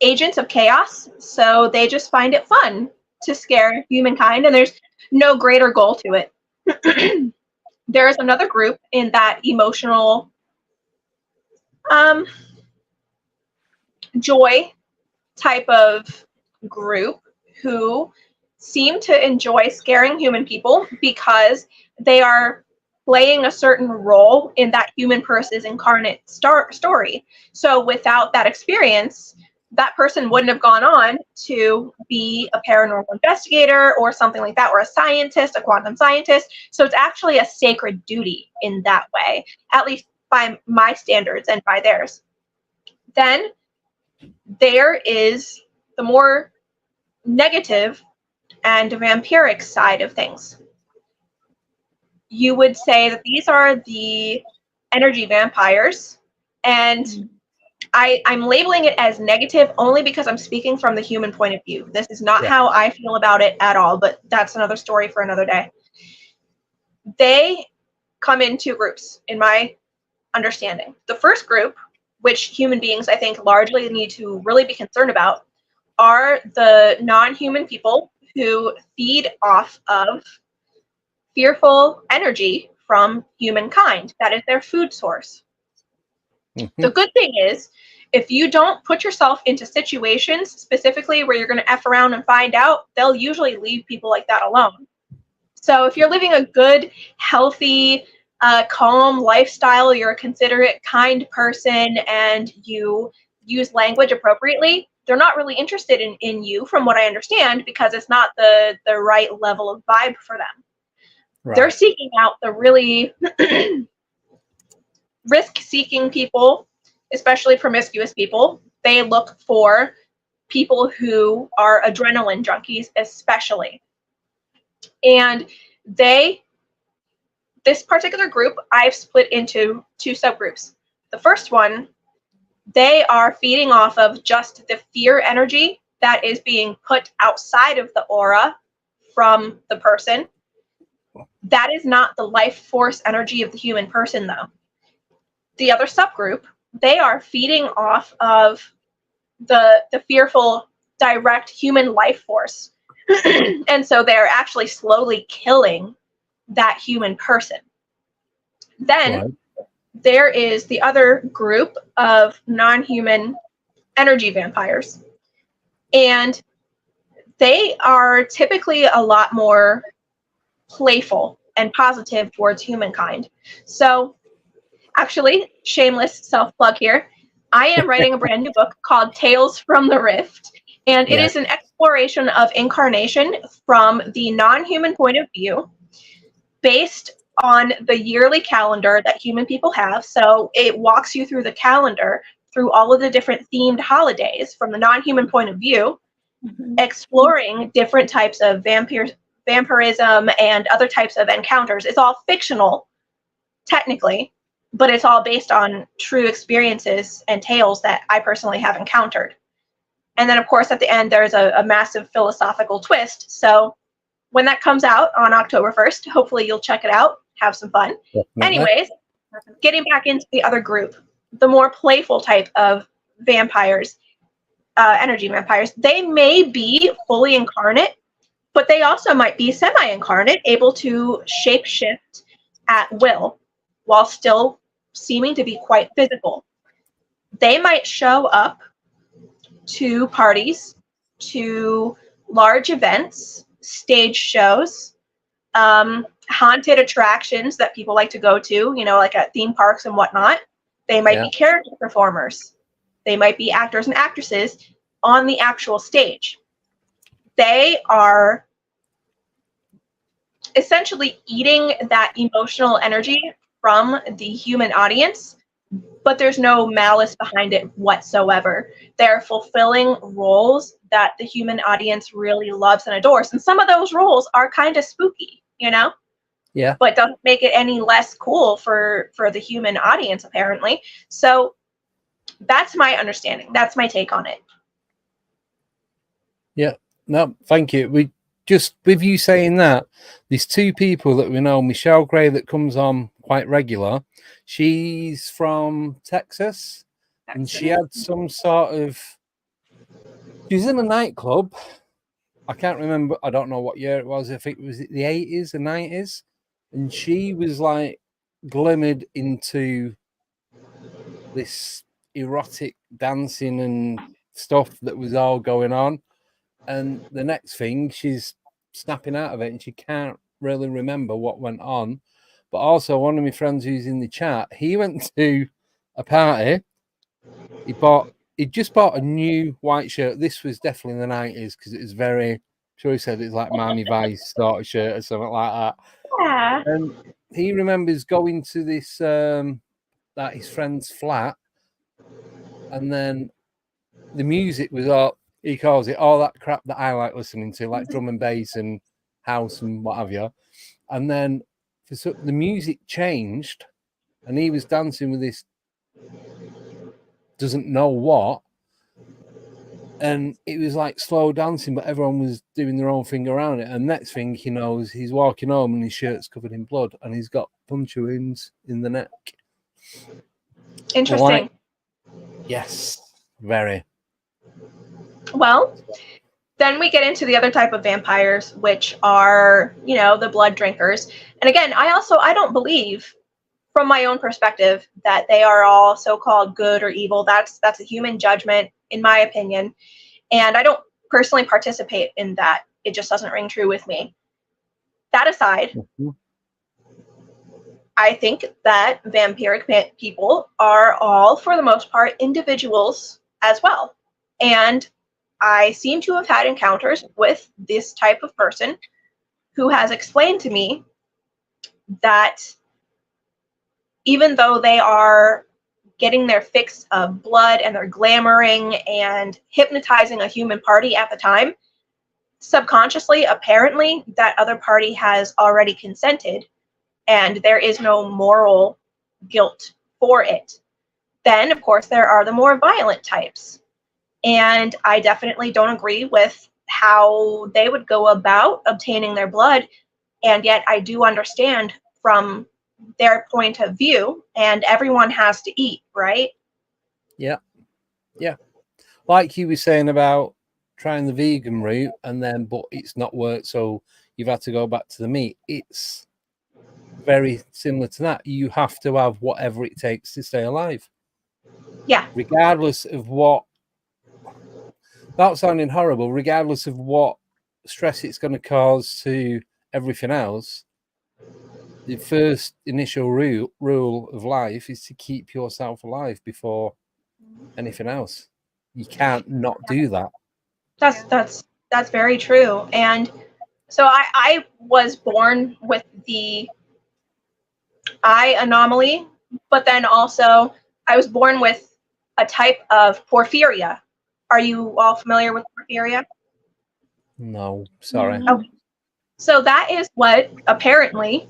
agents of chaos, so they just find it fun to scare humankind, and there's no greater goal to it. There's another group in that emotional joy type of group who seem to enjoy scaring human people because they are playing a certain role in that human person's incarnate story. So without that experience, that person wouldn't have gone on to be a paranormal investigator or something like that, or a scientist, a quantum scientist. So it's actually a sacred duty in that way, at least by my standards and by theirs. Then there is the more negative and vampiric side of things. You would say that these are the energy vampires, and I'm labeling it as negative only because I'm speaking from the human point of view. This is not how I feel about it at all, but that's another story for another day. They come in two groups, in my understanding. The first group, which human beings, I think, largely need to really be concerned about, are the non-human people who feed off of fearful energy from humankind. That is their food source. The good thing is if you don't put yourself into situations specifically where you're going to F around and find out, they'll usually leave people like that alone. So if you're living a good, healthy, calm lifestyle, you're a considerate, kind person, and you use language appropriately, they're not really interested in you, from what I understand, because it's not the right level of vibe for them. Right. They're seeking out the really risk-seeking people, especially promiscuous people. They look for people who are adrenaline junkies, especially. And this particular group, I've split into 2 subgroups. The first one, they are feeding off of just the fear energy that is being put outside of the aura from the person. That is not the life force energy of the human person, though. The other subgroup, they are feeding off of the fearful, direct human life force. And so they're actually slowly killing that human person. Then there is the other group of non-human energy vampires. And they are typically a lot more playful and positive towards humankind. So actually, shameless self-plug here, I am writing a brand new book called Tales from the Rift. And it is an exploration of incarnation from the non-human point of view, based on the yearly calendar that human people have. So it walks you through the calendar, through all of the different themed holidays from the non-human point of view, exploring different types of vampirism and other types of encounters. It's all fictional, technically, but it's all based on true experiences and tales that I personally have encountered. And then, of course, at the end, there's a massive philosophical twist. So when that comes out on October 1st, hopefully you'll check it out, have some fun. Anyways, getting back into the other group, the more playful type of vampires, energy vampires, they may be fully incarnate, but they also might be semi-incarnate, able to shape-shift at will while still seeming to be quite physical. They might show up to parties, to large events, stage shows, haunted attractions that people like to go to, you know, like at theme parks and whatnot. They might be character performers. They might be actors and actresses on the actual stage. They are essentially eating that emotional energy from the human audience, but there's no malice behind it whatsoever. They're fulfilling roles that the human audience really loves and adores. And some of those roles are kind of spooky, you know? Yeah. But doesn't make it any less cool for the human audience, apparently. So that's my understanding. That's my take on it. Yeah. No, thank you. We just, with you saying that, these 2 people that we know, Michelle Gray, that comes on quite regular, she's from Texas, and she had some sort of, she was in a nightclub. I can't remember, I don't know what year it was, if it was the 80s or 90s, and she was like glimmered into this erotic dancing and stuff that was all going on. And the next thing, she's snapping out of it and she can't really remember what went on. But also, one of my friends who's in the chat, he went to a party. He just bought a new white shirt. This was definitely in the 90s because it was very, sure he said it's like Miami Vice sort of shirt or something like that. Yeah. And he remembers going to this, that his friend's flat, and then the music was all, he calls it all that crap that I like listening to, like drum and bass and house and what have you. And then the music changed, and he was dancing with this doesn't know what, and it was like slow dancing, but everyone was doing their own thing around it. And next thing he knows, he's walking home and his shirt's covered in blood, and he's got puncture wounds in the neck. Interesting. Yes, very. Well, then we get into the other type of vampires, which are, you know, the blood drinkers. And again, I don't believe from my own perspective, that they are all so-called good or evil. That's a human judgment, in my opinion. And I don't personally participate in that. It just doesn't ring true with me. That aside, I think that vampiric people are all, for the most part, individuals as well. And I seem to have had encounters with this type of person who has explained to me that even though they are getting their fix of blood and they're glamoring and hypnotizing a human party at the time, subconsciously, apparently, that other party has already consented and there is no moral guilt for it. Then, of course, there are the more violent types. And I definitely don't agree with how they would go about obtaining their blood. And yet I do understand from their point of view, and everyone has to eat, right? Yeah. Like you were saying about trying the vegan route but it's not worked, so you've had to go back to the meat. It's very similar to that. You have to have whatever it takes to stay alive. Yeah. Regardless of what, without sounding horrible, regardless of what stress it's going to cause to everything else, the first initial rule of life is to keep yourself alive before anything else. You can't not do that. That's very true. And so I was born with the eye anomaly, but then also I was born with a type of porphyria. Are you all familiar with porphyria? No, sorry. Okay. So that is what apparently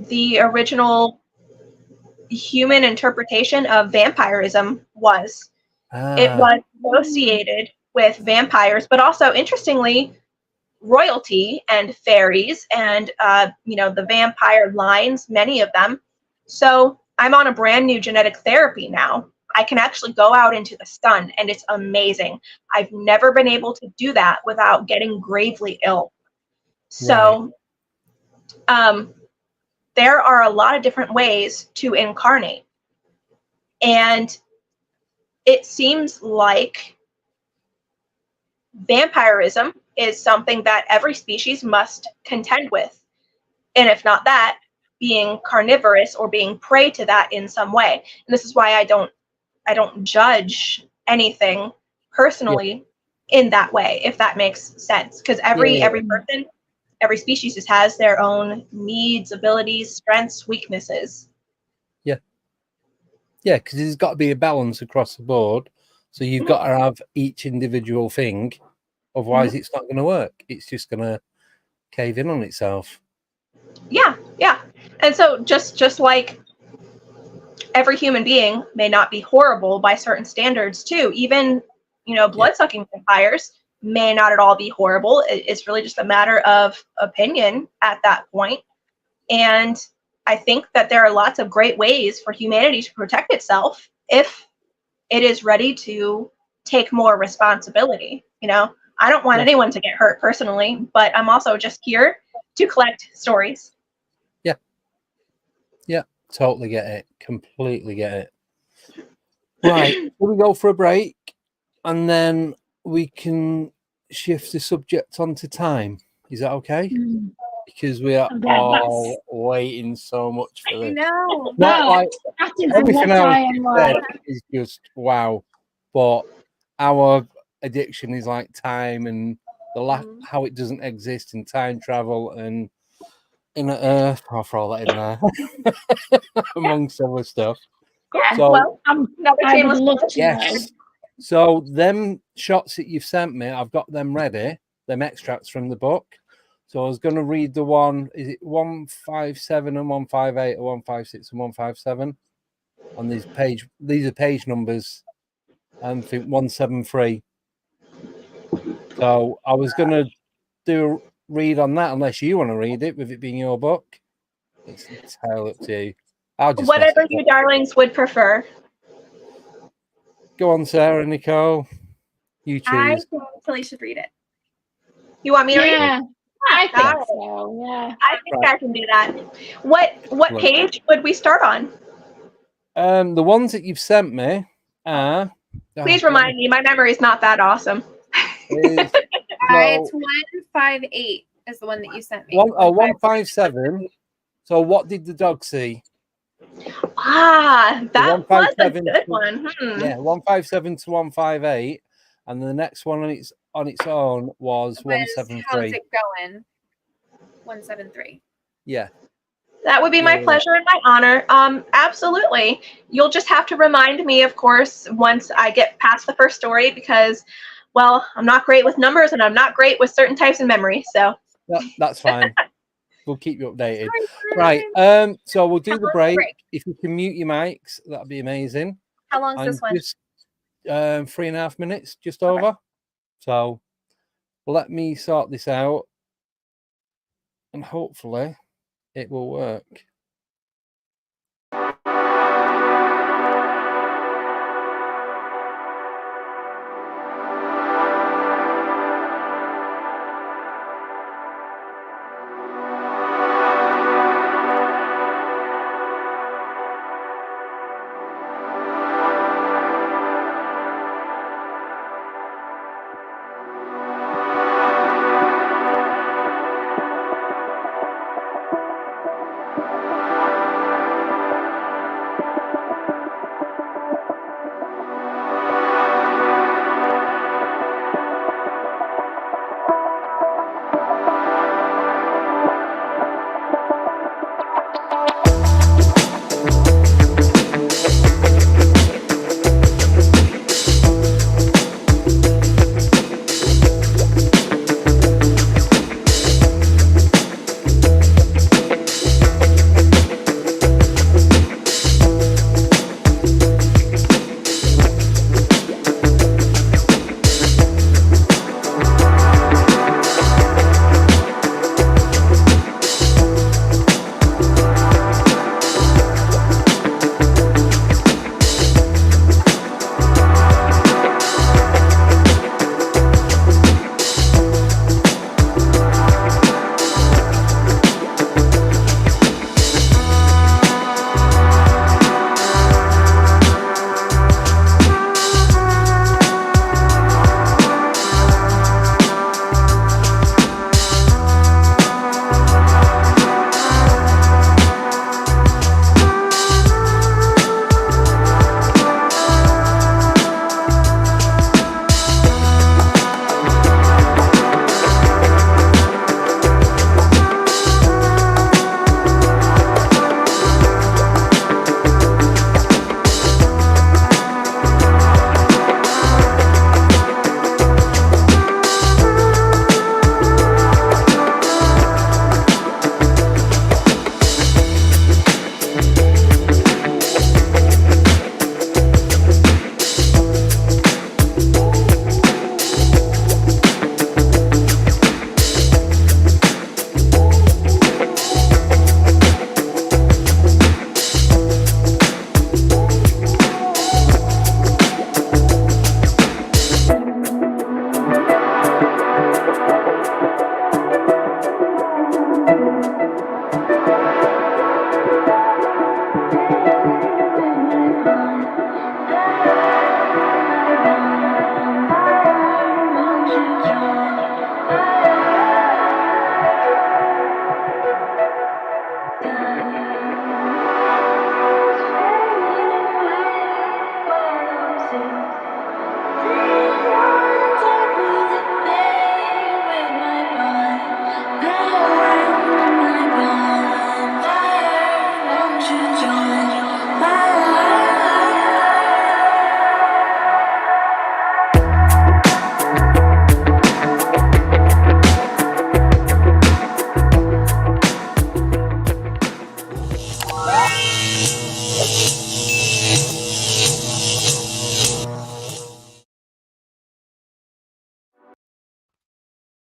the original human interpretation of vampirism was. It was associated with vampires, but also, interestingly, royalty and fairies and, the vampire lines, many of them. So I'm on a brand new genetic therapy now. I can actually go out into the sun, and it's amazing. I've never been able to do that without getting gravely ill. So there are a lot of different ways to incarnate. And it seems like vampirism is something that every species must contend with. And if not that, being carnivorous or being prey to that in some way. And this is why I don't judge anything personally in that way, if that makes sense. Because every person, every species just has their own needs, abilities, strengths, weaknesses. Yeah, because there's got to be a balance across the board. So you've got to have each individual thing. Otherwise, it's not going to work. It's just going to cave in on itself. Yeah. And so just like every human being may not be horrible by certain standards too, even, blood-sucking vampires may not at all be horrible. It's really just a matter of opinion at that point. And I think that there are lots of great ways for humanity to protect itself if it is ready to take more responsibility. I don't want anyone to get hurt personally, but I'm also just here to collect stories. Yeah, totally get it. Completely get it. Right, we'll go for a break and then we can shift the subject onto time. Is that okay? Because we are all waiting so much for this. I know. That is everything else I am like. is just wow. But our addiction is like time and how it doesn't exist in time travel and inner Earth. I'll throw that in there amongst other stuff. Yeah, so, well, I would love to yes. know. So them shots that you've sent me, I've got them ready. Them extracts from the book. So I was going to read the one. Is it 157 and 158 or 156 and 157 on this page? These are page numbers. I think 173. So I was going to do a read on that, unless you want to read it, with it being your book. It's entirely up to you. I'll just whatever you darlings would prefer. Go on, Sarah, Nicole. You choose. I think Tillie should read it. You want me to read it? I think so. Yeah. I think I can do that. What page would we start on? The ones that you've sent me are. Please remind me. My memory is not that awesome. It's 158 is the one that you sent me. 157. So what did the dog see? That was a good one. Yeah, 157 to 158, and the next one on its own was 173. How's it going? 173. Yeah. That would be my pleasure and my honor. Absolutely. You'll just have to remind me, of course, once I get past the first story, because, well, I'm not great with numbers and I'm not great with certain types of memory. So that's fine. We'll keep you updated. Right. So we'll do the break. If you can mute your mics, that'd be amazing. How long is this one? Just 3.5 minutes, just over. So let me sort this out, and hopefully it will work.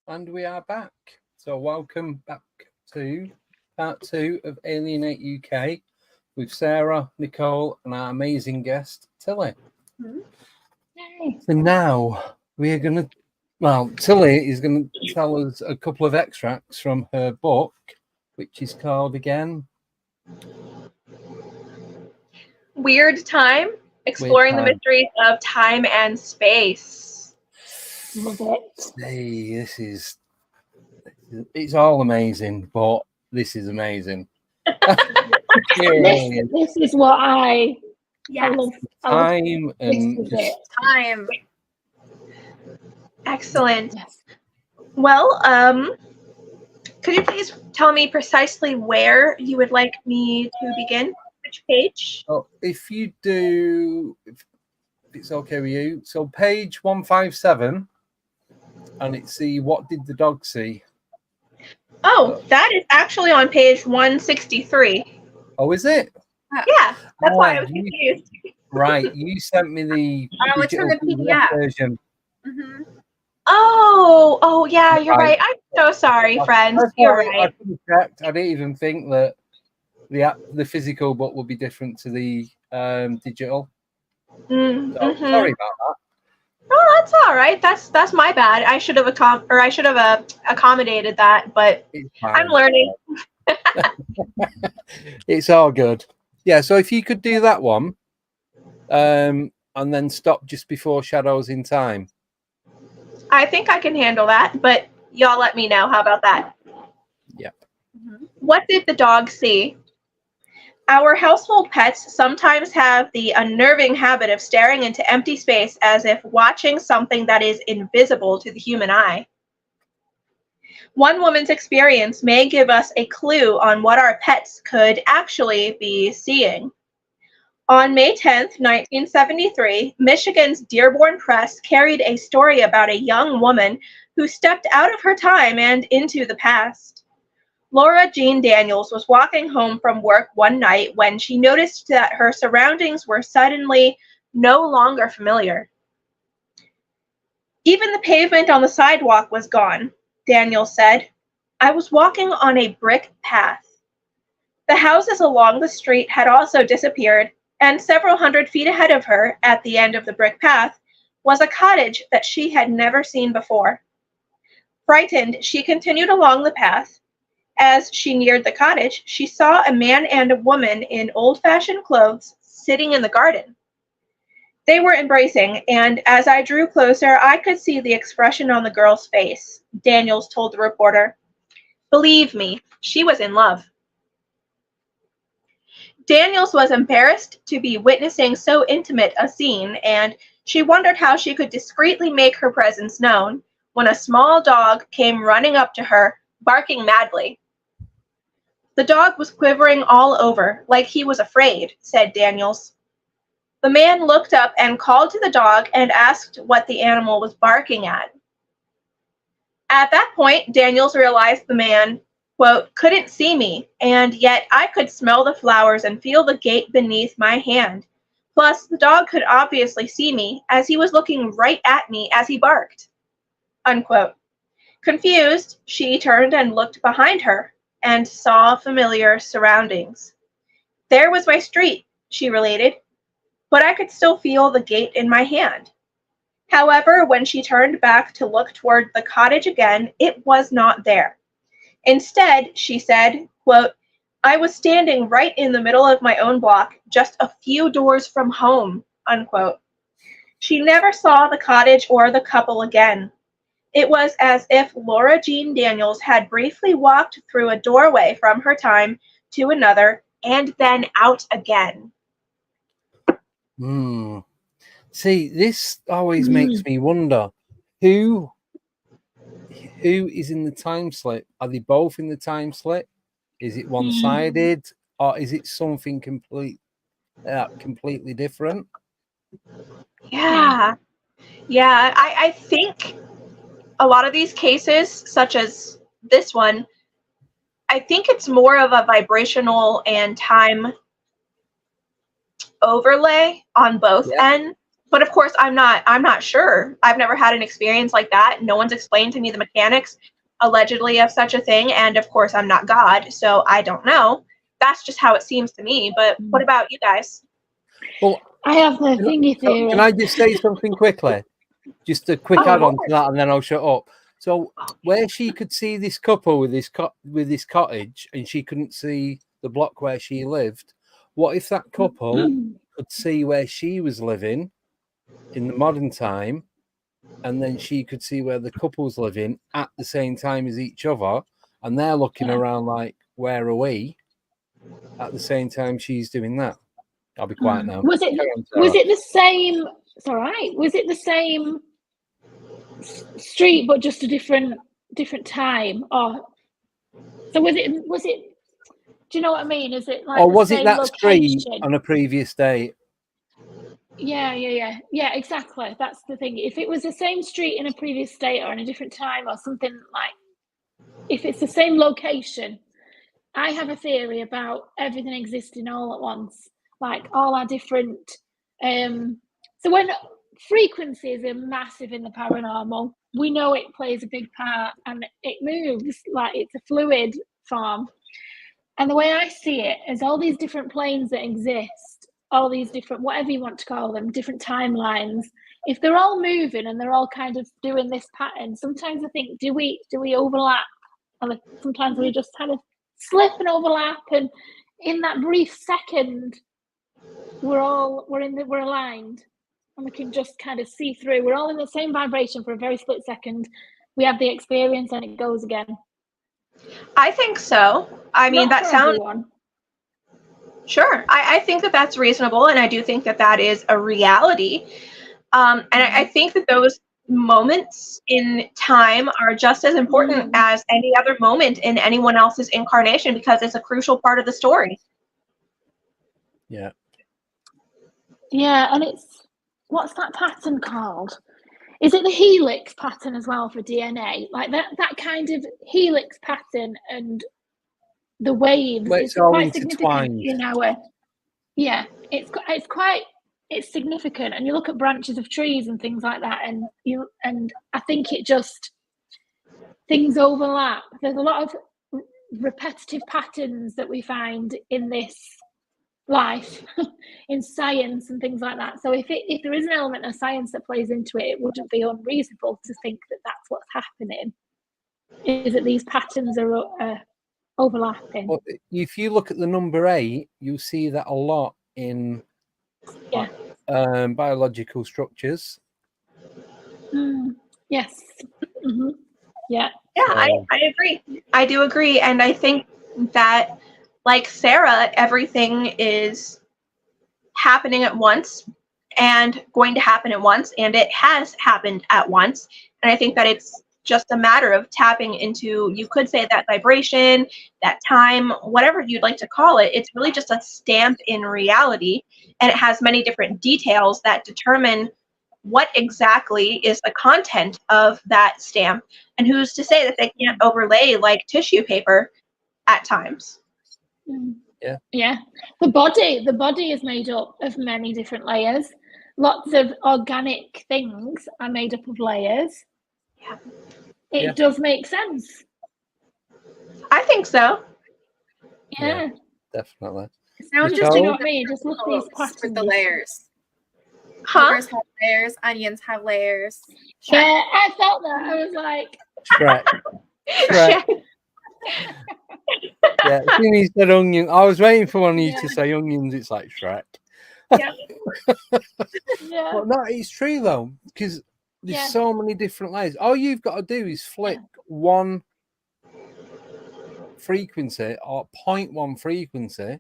And we are back. So welcome back to part 2 of Alienate UK with Sarah, Nicole, and our amazing guest, Tillie. Yay. So now we are going to, well, Tillie is going to tell us a couple of extracts from her book, which is called again. weird time, exploring the time. mysteries of time and space. Love it. Hey, it's all amazing, but this is amazing. This is what I Yes. love. Time and This is just it. Time. Excellent. Yes. Well, could you please tell me precisely where you would like me to begin? Which page? oh, if you do, if it's okay with you, so page 157, and it's the what did the dog see? Oh, that is actually on page 163. Oh, is it? Yeah, that's why I Ah, was confused. Right, you sent me the Oh, it's from the digital PDF. version. Mm-hmm. Oh, yeah, you're Right. right. I'm so sorry, friends. That's You're why I right. couldn't check. I didn't even think that the physical book would be different to the digital. So sorry about that. Oh, that's all right. That's my bad. I should have accommodated that, but It's fine. I'm learning. It's all good. Yeah. So if you could do that one, and then stop just before Shadows in Time. I think I can handle that, but y'all let me know. How about that? Yep. What did the dog see? Our household pets sometimes have the unnerving habit of staring into empty space as if watching something that is invisible to the human eye. One woman's experience may give us a clue on what our pets could actually be seeing. On May 10th, 1973, Michigan's Dearborn Press carried a story about a young woman who stepped out of her time and into the past. Laura Jean Daniels was walking home from work one night when she noticed that her surroundings were suddenly no longer familiar. Even the pavement on the sidewalk was gone, Daniels said. I was walking on a brick path. The houses along the street had also disappeared, and several hundred feet ahead of her, at the end of the brick path, was a cottage that she had never seen before. Frightened, she continued along the path. As she neared the cottage, she saw a man and a woman in old-fashioned clothes sitting in the garden. They were embracing, and as I drew closer, I could see the expression on the girl's face, Daniels told the reporter. Believe me, she was in love. Daniels was embarrassed to be witnessing so intimate a scene, and she wondered how she could discreetly make her presence known when a small dog came running up to her, barking madly. The dog was quivering all over, like he was afraid, said Daniels. The man looked up and called to the dog and asked what the animal was barking at. At that point, Daniels realized the man, quote, couldn't see me, and yet I could smell the flowers and feel the gate beneath my hand. Plus, the dog could obviously see me, as he was looking right at me as he barked. Unquote. Confused, she turned and looked behind her and saw familiar surroundings. There was my street, she related, but I could still feel the gate in my hand. However, when she turned back to look toward the cottage again, it was not there. Instead, she said, quote, I was standing right in the middle of my own block, just a few doors from home, unquote. She never saw the cottage or the couple again. It was as if Laura Jean Daniels had briefly walked through a doorway from her time to another and then out again. See, this always makes me wonder who is in the time slip. Are they both in the time slip? Is it one-sided, or is it something completely different? Yeah, I think a lot of these cases, such as this one, I think it's more of a vibrational and time overlay on both ends. But of course, I'm not sure. I've never had an experience like that. No one's explained to me the mechanics, allegedly, of such a thing. And of course, I'm not God, so I don't know. That's just how it seems to me. But what about you guys? Well, I have the thingy theory. Can I just say something quickly? Just a quick add-on to that, and then I'll shut up. So, where she could see this couple with this cottage, and she couldn't see the block where she lived, what if that couple could see where she was living in the modern time, and then she could see where the couple's living at the same time as each other, and they're looking around like, where are we? At the same time she's doing that. I'll be quiet now. Was it the same? It's all right. Was it the same street but just a different time? Or so was it? Do you know what I mean? Is it like? Or was it that location? street on a previous date? Yeah, exactly. That's the thing. If it was the same street in a previous date or in a different time or something like, if it's the same location, I have a theory about everything existing all at once, like all our different. So when frequencies are massive in the paranormal, we know it plays a big part and it moves like it's a fluid form. And the way I see it is all these different planes that exist, all these different, whatever you want to call them, different timelines. If they're all moving and they're all kind of doing this pattern, sometimes I think, do we overlap? And sometimes we just kind of slip and overlap, and in that brief second, we're aligned, and we can just kind of see through. We're all in the same vibration for a very split second. We have the experience, and it goes again. I think so. I mean, that sounds. Sure, I think that that's reasonable, and I do think that that is a reality. And I think that those moments in time are just as important as any other moment in anyone else's incarnation, because it's a crucial part of the story. Yeah. Yeah, and it's, what's that pattern called? Is it the helix pattern as well for DNA? Like that kind of helix pattern and the waves. Well, it's all quite intertwined. significant, yeah, it's significant. And you look at branches of trees and things like that, and I think it just, things overlap. There's a lot of repetitive patterns that we find in this life in science and things like that. So if there is an element of science that plays into it, it wouldn't be unreasonable to think that that's what's happening, is that these patterns are overlapping. Well, if you look at the number 8, you'll see that a lot in biological structures. Yes. Yeah, I agree. I do agree. And I think that, like Sarah, everything is happening at once and going to happen at once, and it has happened at once. And I think that it's just a matter of tapping into, you could say, that vibration, that time, whatever you'd like to call it. It's really just a stamp in reality, and it has many different details that determine what exactly is the content of that stamp, and who's to say that they can't overlay like tissue paper at times. Yeah. The body is made up of many different layers. Lots of organic things are made up of layers. Yeah. It does make sense. I think so. Yeah, Definitely. It sounds Michelle? just you know what I mean? Just look at these patterns with the layers. Huh? Peppers have layers, onions have layers. Yeah, I felt that. I was like, Shrek. Yeah, as soon as you said onion, I was waiting for one of you to say onions. It's like Shrek. Yeah. But no, it's true though, because there's so many different layers. All you've got to do is flick one frequency or 0.1 frequency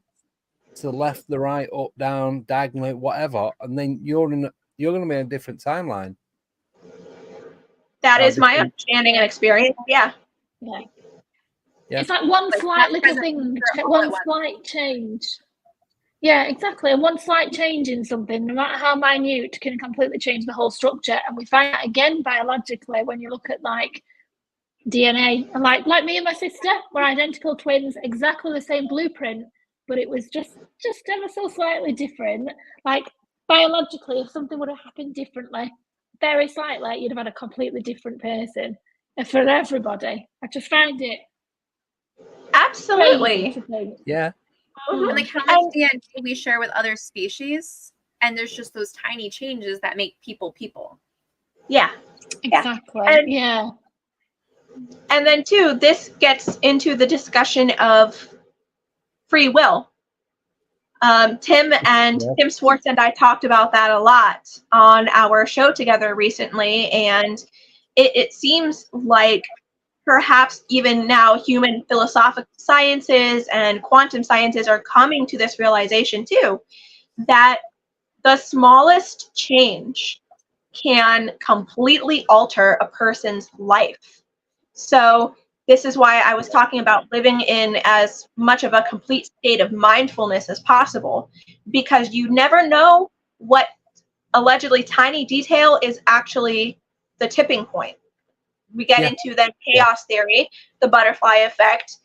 to the left, the right, up, down, diagonally, whatever, and then you're going to be in a different timeline. That is my understanding and experience. Yeah. It's like one slight little thing, one slight change. Yeah, exactly. And one slight change in something, no matter how minute, can completely change the whole structure. And we find that again biologically when you look at like DNA. And like me and my sister, we're identical twins, exactly the same blueprint, but it was just ever so slightly different. Like biologically, if something would have happened differently, very slightly, you'd have had a completely different person. And for everybody, I just find it absolutely. Yeah. And like how much DNA we share with other species, and there's just those tiny changes that make people. Yeah. Exactly. And, and then too, this gets into the discussion of free will. Tim Swartz and I talked about that a lot on our show together recently, and it seems like perhaps even now human philosophical sciences and quantum sciences are coming to this realization too, that the smallest change can completely alter a person's life. So this is why I was talking about living in as much of a complete state of mindfulness as possible, because you never know what allegedly tiny detail is actually the tipping point. We get into then chaos theory, the butterfly effect,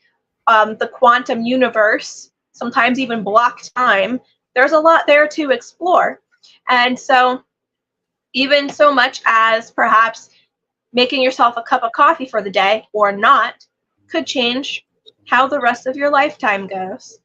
the quantum universe, sometimes even block time. There's a lot there to explore. And so even so much as perhaps making yourself a cup of coffee for the day or not could change how the rest of your lifetime goes.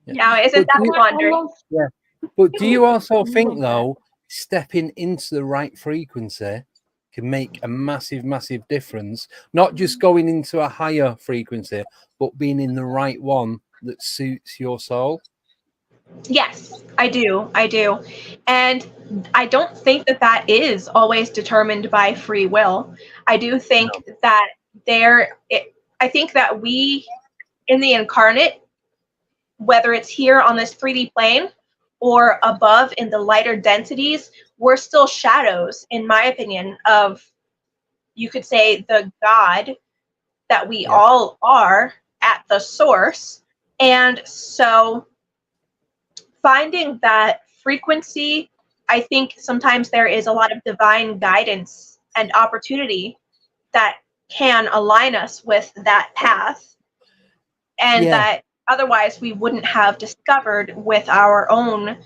Now, isn't that wondering? Yeah. But do you also think, though, stepping into the right frequency can make a massive, massive difference? Not just going into a higher frequency, but being in the right one that suits your soul? Yes, I do. And I don't think that is always determined by free will. I do think that I think that we in the incarnate, whether it's here on this 3D plane or above in the lighter densities, we're still shadows, in my opinion, of, you could say, the God that we all are at the source. And so finding that frequency, I think sometimes there is a lot of divine guidance and opportunity that can align us with that path, and that otherwise we wouldn't have discovered with our own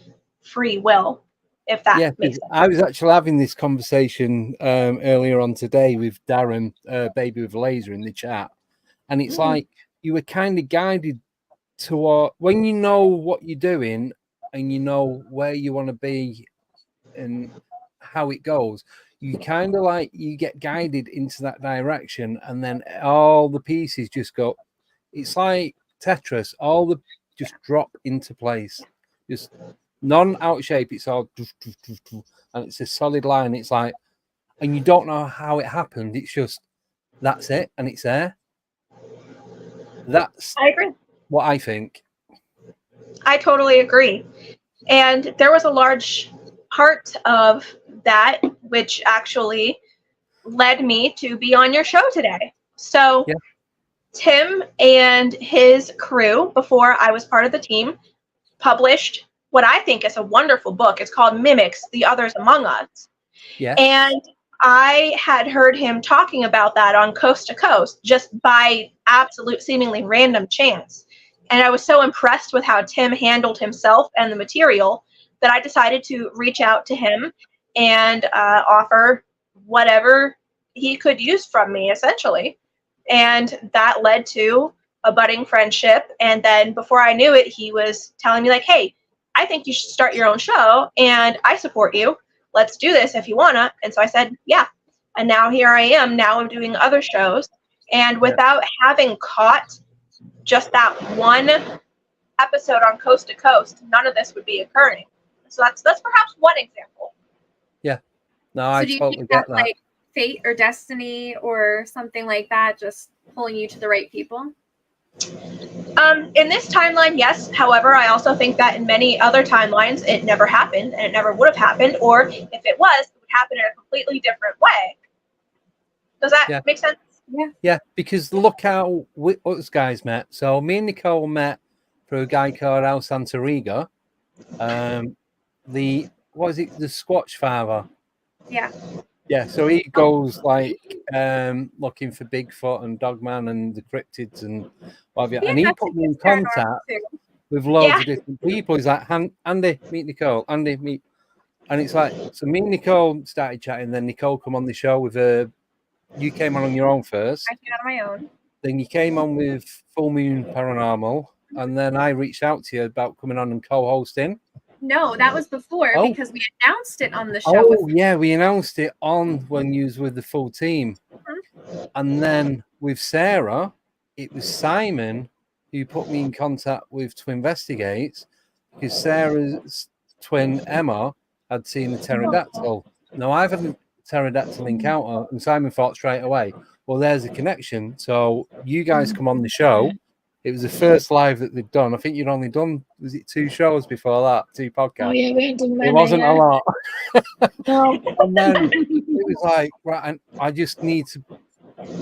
free will, if that makes sense. I was actually having this conversation earlier on today with Darren, Baby with Laser, in the chat, and it's like you were kind of guided toward, when you know what you're doing and you know where you want to be and how it goes, you kind of like, you get guided into that direction, and then all the pieces just go, it's like Tetris, all the just drop into place, just none out shape, it's all and it's a solid line. It's like, and you don't know how it happened, it's just, that's it, and it's there. That's, I agree. What I think. I totally agree. And there was a large part of that which actually led me to be on your show today. So Tim and his crew, before I was part of the team, published what I think is a wonderful book. It's called Mimics, The Others Among Us. Yeah. And I had heard him talking about that on Coast to Coast just by absolute seemingly random chance. And I was so impressed with how Tim handled himself and the material that I decided to reach out to him and offer whatever he could use from me, essentially. And that led to a budding friendship. And then before I knew it, he was telling me, like, hey, I think you should start your own show, and I support you. Let's do this if you wanna. And so I said, yeah. And now here I am. Now I'm doing other shows. And without having caught just that one episode on Coast to Coast, none of this would be occurring. So that's perhaps one example. Yeah. No, So I do you totally think get that's that. like fate or destiny or something like that, just pulling you to the right people? In this timeline, yes. However, I also think that in many other timelines, it never happened, and it never would have happened. Or if it was, it would happen in a completely different way. Does that make sense? Yeah. Yeah, because look how us guys met. So me and Nicole met through a guy called Al Santariga. The Squatch Father. Yeah. Yeah, so he goes like looking for Bigfoot and Dogman and the cryptids and what have you. And he put me in contact with loads of different people. He's like, Andy, meet Nicole. Andy, meet. And it's like, so me and Nicole started chatting. Then Nicole come on the show with you came on your own first. I came on my own. Then you came on with Full Moon Paranormal. And then I reached out to you about coming on and co-hosting. No, that was before because we announced it on the show. Oh, yeah, we announced it on when you was with the full team. Mm-hmm. And then with Sarah, it was Simon who put me in contact with To Investigate. because Sarah's twin Emma had seen a pterodactyl. Now I've had a pterodactyl encounter, and Simon thought straight away, well, there's a connection. So you guys come on the show. It was the first live that they'd done. I think you'd only done, was it 2 shows before that, 2 podcasts? Oh yeah, we ain't done many, It wasn't a lot. No. And then it was like, right, and I just need to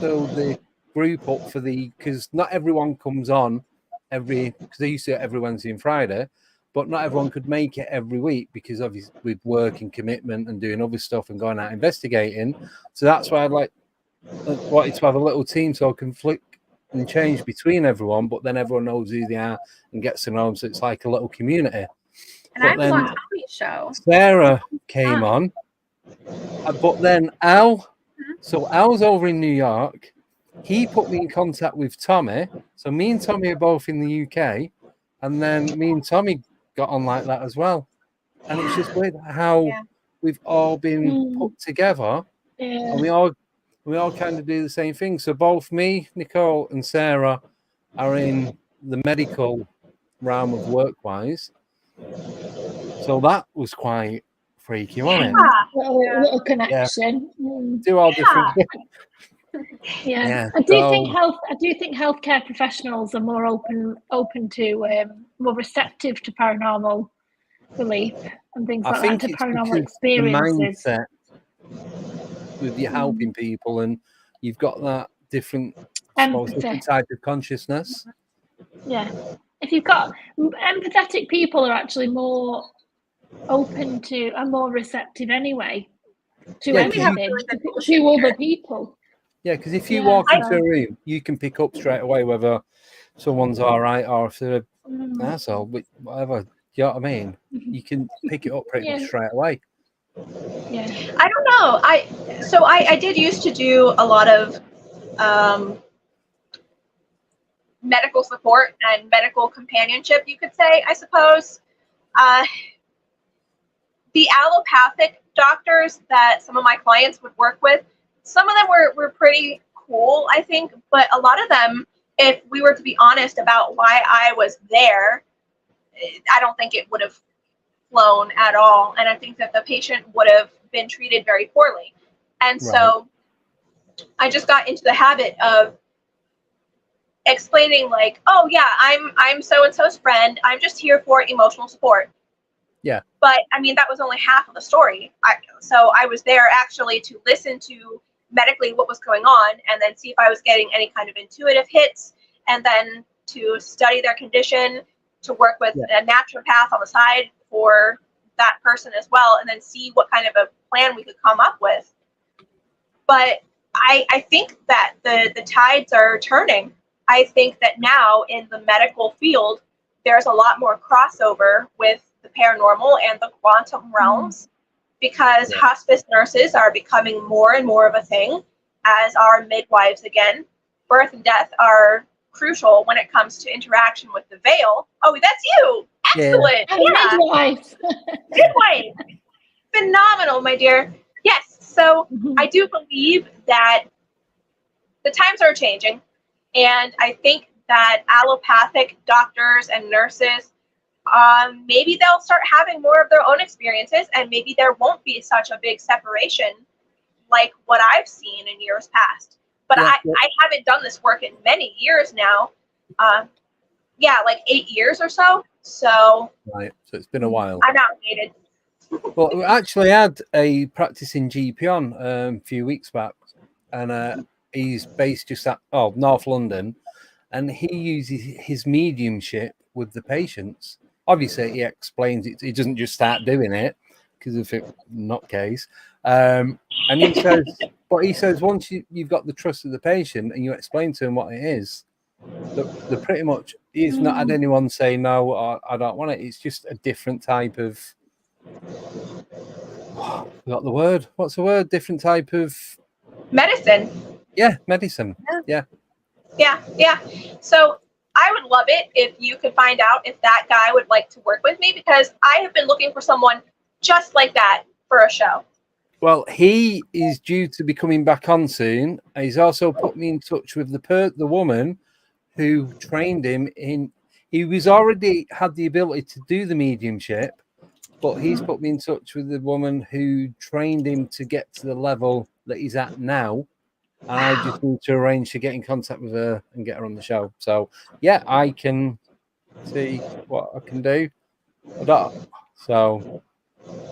build the group up for because not everyone comes on because they used to every Wednesday and Friday, but not everyone could make it every week because obviously with work and commitment and doing other stuff and going out investigating. So that's why I wanted to have a little team so I can flick and change between everyone, but then everyone knows who they are and gets to know them. So it's like a little community. And I was on Tommy's show. Sarah came on, but then Al, so Al's over in New York. He put me in contact with Tommy. So me and Tommy are both in the UK, and then me and Tommy got on like that as well. And it's just weird how we've all been put together, and we all kind of do the same thing. So both me, Nicole, and Sarah are in the medical realm of work-wise. So that was quite freaky, wasn't it? Little connection. Do all different. I do think healthcare professionals are more open to more receptive to paranormal belief and things like that, to paranormal experiences. The mindset with you helping people, and you've got that different type of consciousness. Yeah, if you've got empathetic people, are actually more open to and more receptive anyway to anything, to other people. Yeah, because if you walk into a room, you can pick up straight away whether someone's all right or if they're an asshole, whatever. You know what I mean? You can pick it up pretty much straight away. Yeah. I don't know. I did used to do a lot of medical support and medical companionship, you could say, I suppose. The allopathic doctors that some of my clients would work with, some of them were pretty cool, I think, but a lot of them, if we were to be honest about why I was there, I don't think it would have flown at all. And I think that the patient would have been treated very poorly. And so I just got into the habit of explaining like, oh yeah, I'm so-and-so's friend. I'm just here for emotional support. Yeah. But I mean, that was only half of the story. So I was there actually to listen to medically what was going on and then see if I was getting any kind of intuitive hits, and then to study their condition, to work with a naturopath on the side for that person as well, and then see what kind of a plan we could come up with. But I think that the tides are turning. I think that now in the medical field, there's a lot more crossover with the paranormal and the quantum realms, because hospice nurses are becoming more and more of a thing, as are midwives again. Birth and death are crucial when it comes to interaction with the veil. Oh, that's you! Excellent! Yeah. Midwife! Midwife! Phenomenal, my dear. Yes, so I do believe that the times are changing, and I think that allopathic doctors and nurses, maybe they'll start having more of their own experiences, and maybe there won't be such a big separation like what I've seen in years past. But I haven't done this work in many years now. Like 8 years or so. So it's been a while. I'm outdated. Well, we actually had a practicing GP on a few weeks back, and he's based just at North London, and he uses his mediumship with the patients. Obviously, he explains it. He doesn't just start doing it because of it, not case. And he says, once you've got the trust of the patient and you explain to him what it is, they're pretty much, he's not had anyone say no, or I don't want it. It's just a different type of, I forgot the word. What's the word? Different type of medicine. Yeah, medicine. Yeah. So I would love it if you could find out if that guy would like to work with me, because I have been looking for someone just like that for a show. Well, he is due to be coming back on soon. He's also put me in touch with the woman who trained him in. he was already had the ability to do the mediumship, but he's put me in touch with the woman who trained him to get to the level that he's at now. And I just need to arrange to get in contact with her and get her on the show. So yeah, I can see what I can do. So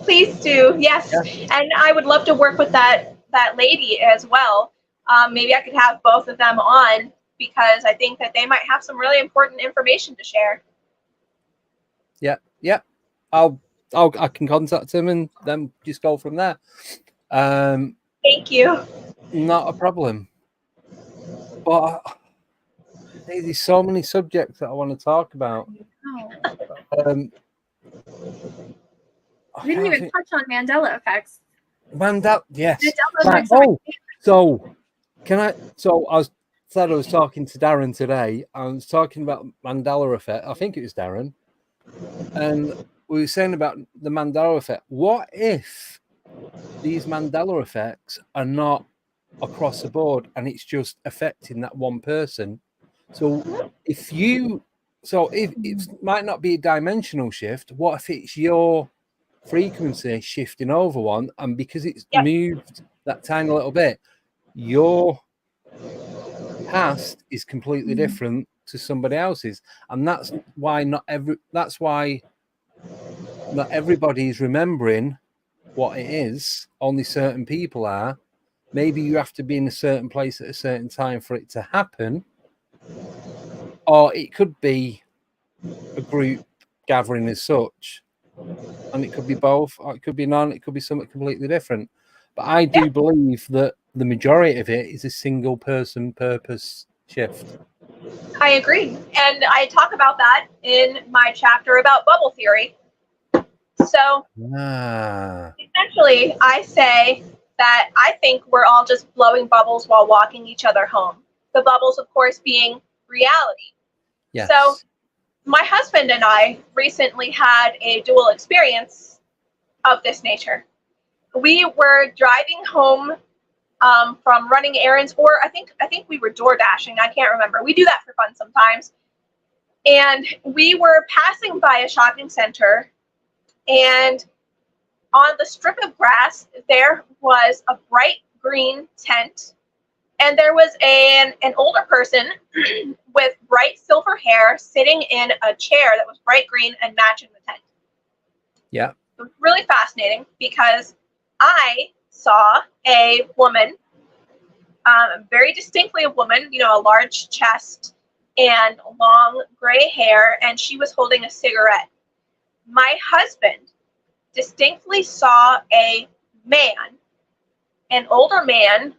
Please do, yes. Yeah. And I would love to work with that lady as well. Maybe I could have both of them on, because I think that they might have some really important information to share. Yeah. I can contact him and then just go from there. Thank you. Not a problem. But there's so many subjects that I want to talk about. We didn't even touch on Mandela effects. Yes. Mandela So I was talking to Darren today. I was talking about Mandela Effect. I think it was Darren. And we were saying about the Mandela Effect. What if these Mandela effects are not across the board and it's just affecting that one person? So if it might not be a dimensional shift, what if it's your frequency shifting over one, and because it's moved that tiny little bit, your past is completely different to somebody else's, and that's why not everybody is remembering what it is. Only certain people are. Maybe you have to be in a certain place at a certain time for it to happen, or it could be a group gathering as such, and it could be both, or it could be none, it could be something completely different. But I do believe that the majority of it is a single person purpose shift. I agree. And I talk about that in my chapter about bubble theory. So essentially, I say that I think we're all just blowing bubbles while walking each other home. The bubbles, of course, being reality. Yes. So my husband and I recently had a dual experience of this nature. We were driving home from running errands, or I think we were door dashing. I can't remember. We do that for fun sometimes. And we were passing by a shopping center, and on the strip of grass, there was a bright green tent, and there was an older person with bright silver hair sitting in a chair that was bright green and matching the tent. Yeah. It was really fascinating because I saw a woman, very distinctly a woman, a large chest and long gray hair, and she was holding a cigarette. My husband distinctly saw a man, an older man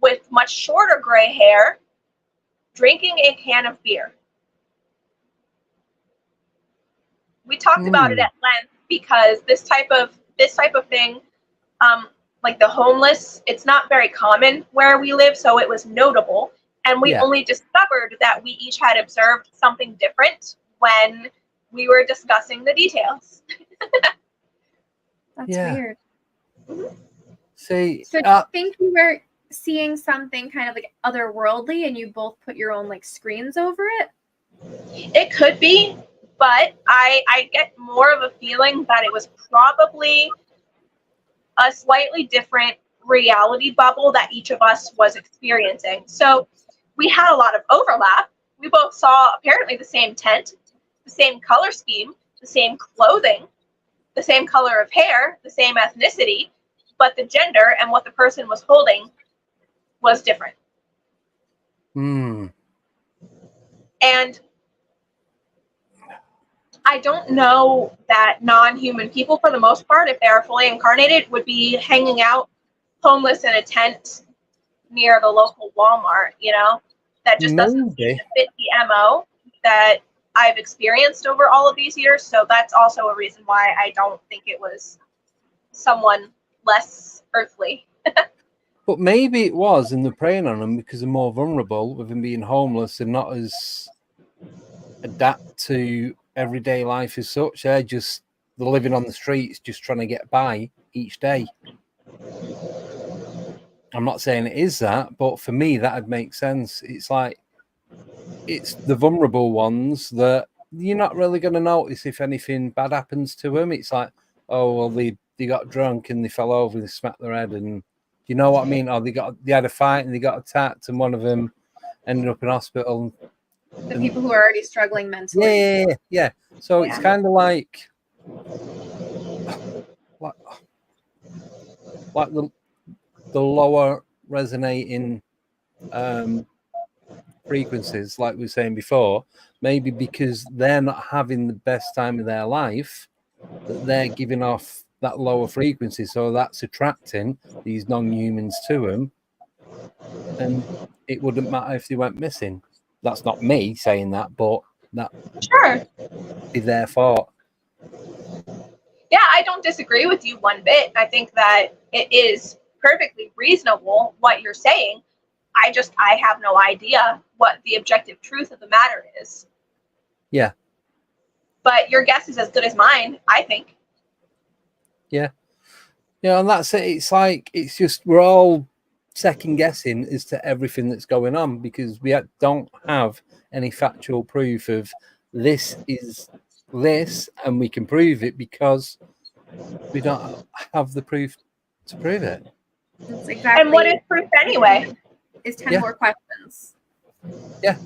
with much shorter gray hair, drinking a can of beer. We talked about it at length because this type of thing, like the homeless, it's not very common where we live, so it was notable. And we only discovered that we each had observed something different when we were discussing the details. That's weird. See, so do you think you were seeing something kind of like otherworldly and you both put your own like screens over it? It could be, but I get more of a feeling that it was probably a slightly different reality bubble that each of us was experiencing. So we had a lot of overlap. We both saw apparently the same tent, the same color scheme, the same clothing, the same color of hair, the same ethnicity, but the gender and what the person was holding was different. And I don't know that non-human people, for the most part, if they are fully incarnated, would be hanging out homeless in a tent near the local Walmart, That just doesn't seem to fit the MO that I've experienced over all of these years. So that's also a reason why I don't think it was someone less earthly. But maybe it was, and they're preying on them because they're more vulnerable with them being homeless and not as adapt to everyday life as such. They're living on the streets, just trying to get by each day. I'm not saying it is that, but for me, that would make sense. It's like, it's the vulnerable ones that you're not really going to notice if anything bad happens to them. It's like, oh well, they got drunk and they fell over and they smacked their head, and you know what I mean? Or they had a fight and they got attacked, and one of them ended up in hospital. The people who are already struggling mentally. Yeah. So it's kind of like the lower resonating frequencies, like we were saying before, maybe because they're not having the best time of their life, that they're giving off that lower frequency, so that's attracting these non-humans to them, and it wouldn't matter if they went missing. That's not me saying that, but that Sure. is their thought. Yeah, I don't disagree with you one bit. I think that it is perfectly reasonable what you're saying. I have no idea what the objective truth of the matter is. Yeah. But your guess is as good as mine, I think. Yeah, and that's it. It's like, it's just, we're all second guessing as to everything that's going on because we don't have any factual proof of this is this, and we can prove it because we don't have the proof to prove it. That's exactly. And what is proof anyway? Is 10 more questions. Yeah.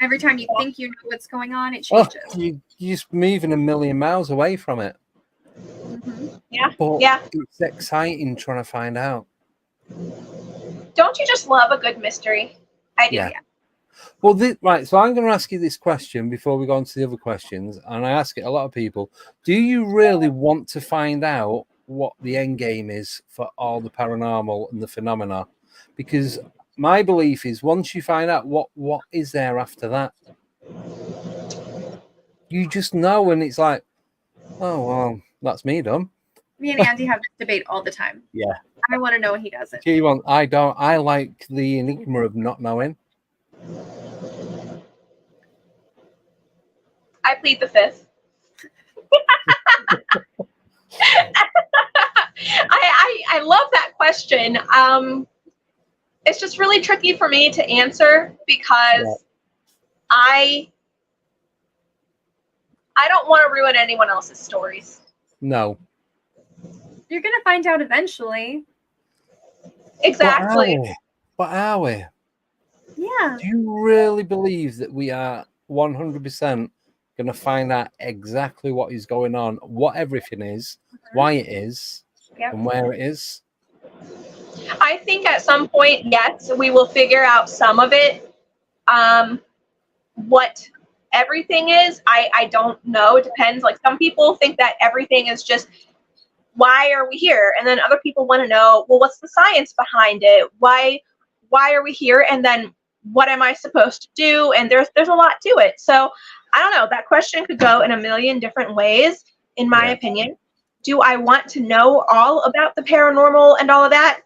Every time you think you know what's going on, it changes. You're just moving a million miles away from it. Mm-hmm. Yeah. But yeah. It's exciting trying to find out. Don't you just love a good mystery? I do. Yeah. Well, right. So I'm going to ask you this question before we go on to the other questions, and I ask it a lot of people. Do you really want to find out what the end game is for all the paranormal and the phenomena? Because my belief is once you find out what is there after that, you just know, and it's like, oh well, that's me done. Me and Andy have this debate all the time. Yeah. I want to know, and he doesn't. I don't. I like the enigma of not knowing. I plead the fifth. I love that question. It's just really tricky for me to answer because I don't want to ruin anyone else's stories. No. You're going to find out eventually. Exactly. But are we? Yeah. Do you really believe that we are 100% going to find out exactly what is going on, what everything is, why it is, and where it is? I think at some point, yes, we will figure out some of it. What everything is, I don't know. It depends. Like some people think that everything is just, why are we here? And then other people want to know, well, what's the science behind it? Why are we here? And then what am I supposed to do? And there's a lot to it. So I don't know. That question could go in a million different ways, in my opinion. Do I want to know all about the paranormal and all of that?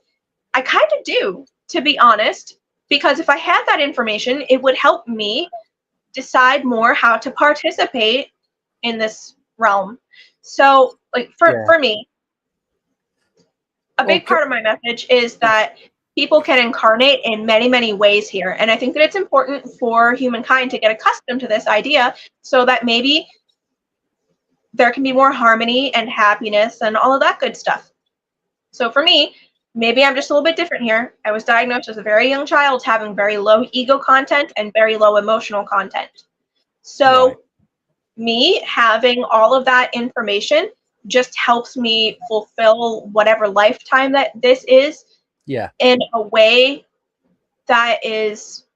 I kind of do, to be honest, because if I had that information, it would help me decide more how to participate in this realm. So, like, for me, a big part of my message is that people can incarnate in many, many ways here. And I think that it's important for humankind to get accustomed to this idea so that maybe there can be more harmony and happiness and all of that good stuff. So for me, maybe I'm just a little bit different here. I was diagnosed as a very young child having very low ego content and very low emotional content. So me having all of that information just helps me fulfill whatever lifetime that this is in a way that is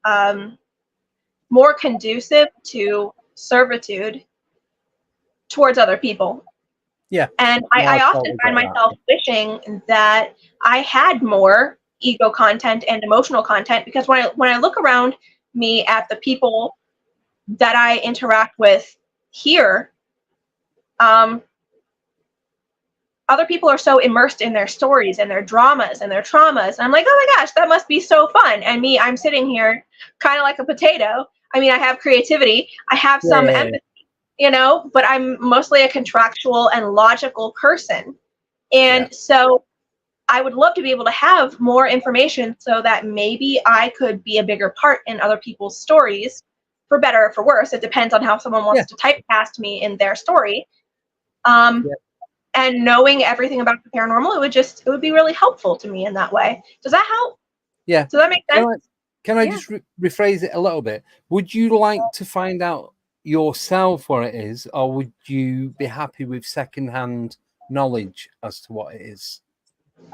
more conducive to servitude towards other people. Yeah. And I often find myself wishing that I had more ego content and emotional content, because when I look around me at the people that I interact with here, other people are so immersed in their stories and their dramas and their traumas. I'm like, oh my gosh, that must be so fun. And me, I'm sitting here kind of like a potato. I mean, I have creativity. I have some empathy, you know, but I'm mostly a contractual and logical person. And so I would love to be able to have more information so that maybe I could be a bigger part in other people's stories for better or for worse. It depends on how someone wants to typecast me in their story. And knowing everything about the paranormal, it would be really helpful to me in that way. Does that help? Yeah. Does that make sense? Can I just rephrase it a little bit? Would you like to find out yourself what it is, or would you be happy with secondhand knowledge as to what it is?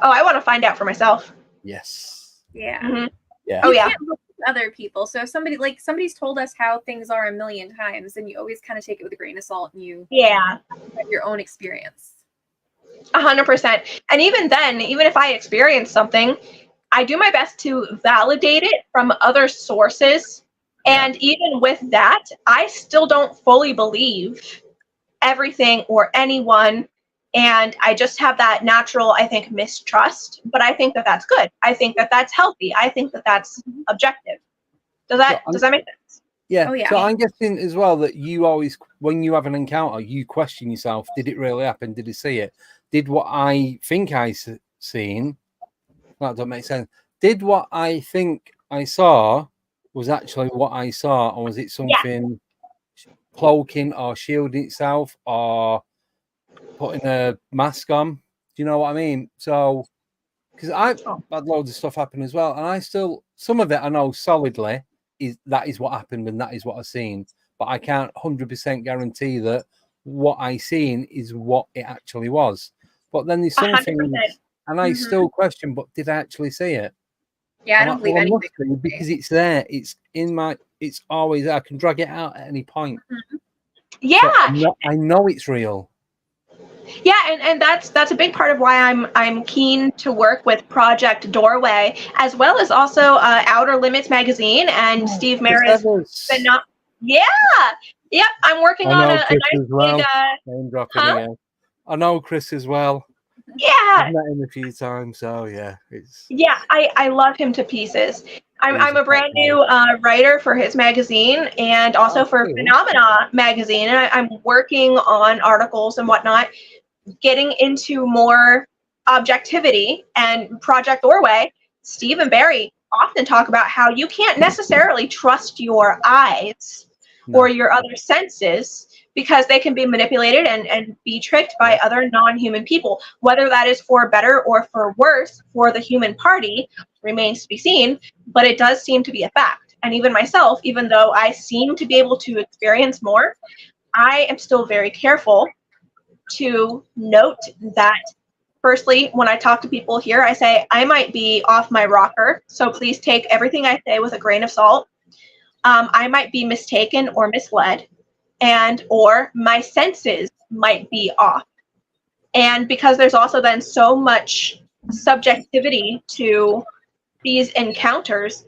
Oh, I want to find out for myself. Yes. Yeah. Mm-hmm. Yeah. Oh, You yeah. can't look at other people. So if somebody's told us how things are a million times, and you always kind of take it with a grain of salt, and you have your own experience. 100%. And even then, even if I experience something, I do my best to validate it from other sources. And even with that, I still don't fully believe everything or anyone. And I just have that natural, I think, mistrust. But I think that that's good. I think that that's healthy. I think that that's objective. Does that make sense? Yeah. Oh, yeah. So I'm guessing as well that you always, when you have an encounter, you question yourself, did it really happen? Did I see it? Did what I think I seen, that don't make sense. Did what I think I saw was actually what I saw, or was it something cloaking or shielding itself or putting a mask on? Do you know what I mean? So, because I've had loads of stuff happen as well, and I still, some of it I know solidly that is what happened and that is what I've seen, but I can't 100% guarantee that what I seen is what it actually was. But then there's some 100%. things, and I still question, but did I actually see it? Yeah, I don't believe anything. Because it's there. It's in my. It's always there. I can drag it out at any point. Yeah, So I know it's real. Yeah, and that's a big part of why I'm keen to work with Project Doorway, as well as also Outer Limits magazine and Steve Maris. Yep, I'm working on a nice big. Name dropping again. I know Chris as well. Yeah, I've met him a few times, so yeah, it's. Yeah, I love him to pieces. I'm a brand new writer for his magazine and also for Phenomena magazine, and I'm working on articles and whatnot, getting into more objectivity. And Project Doorway, Steve and Barry often talk about how you can't necessarily trust your eyes or your other senses, because they can be manipulated and be tricked by other non-human people. Whether that is for better or for worse for the human party remains to be seen, but it does seem to be a fact. And even myself, even though I seem to be able to experience more, I am still very careful to note that, firstly, when I talk to people here, I say I might be off my rocker, so please take everything I say with a grain of salt. I might be mistaken or misled, or my senses might be off. And because there's also then so much subjectivity to these encounters,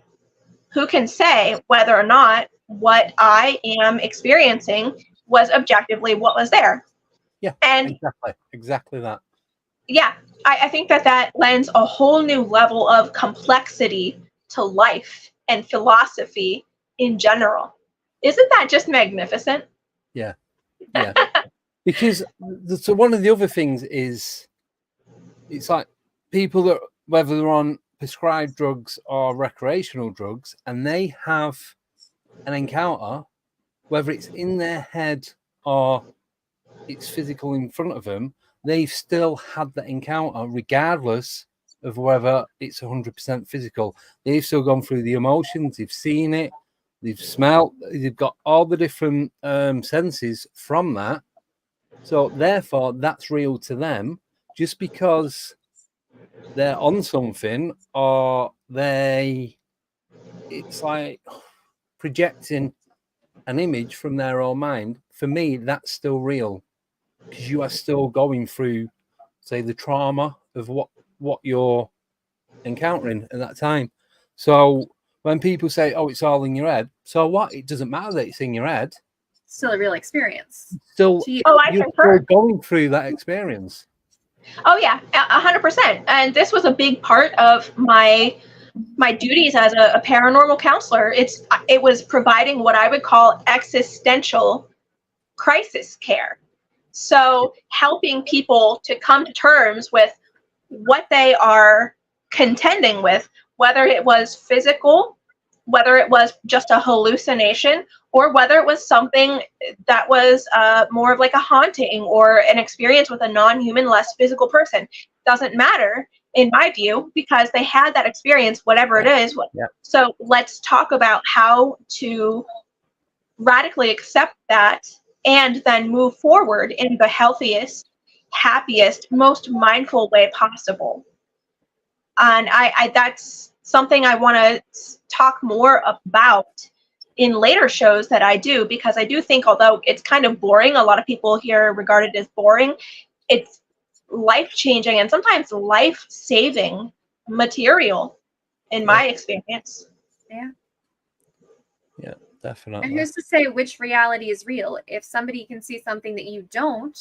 who can say whether or not what I am experiencing was objectively what was there? Yeah, and exactly that. Yeah, I think that lends a whole new level of complexity to life and philosophy in general. Isn't that just magnificent? Yeah. Because so one of the other things is, it's like people that, whether they're on prescribed drugs or recreational drugs, and they have an encounter, whether it's in their head or it's physical in front of them, they've still had that encounter regardless of whether it's 100% physical. They've still gone through the emotions, they've seen it, they've smelled, they've got all the different senses from that. So therefore, that's real to them. Just because they're on something, or it's like projecting an image from their own mind. For me, that's still real, because you are still going through, say, the trauma of what you're encountering at that time. So when people say, "Oh, it's all in your head," so what? It doesn't matter that it's in your head. Still a real experience. I you're concur. still going through that experience. Oh yeah, 100%. And this was a big part of my duties as a paranormal counselor. It was providing what I would call existential crisis care. So helping people to come to terms with what they are contending with, whether it was physical, whether it was just a hallucination or whether it was something that was more of like a haunting or an experience with a non-human, less physical person. Doesn't matter in my view, because they had that experience, whatever it is. Yeah. So let's talk about how to radically accept that and then move forward in the healthiest, happiest, most mindful way possible. And I that's something I want to talk more about in later shows that I do, because I do think, although it's kind of boring, a lot of people here regard it as boring, it's life-changing and sometimes life-saving material in my experience. Yeah, definitely. And who's to say which reality is real? If somebody can see something that you don't,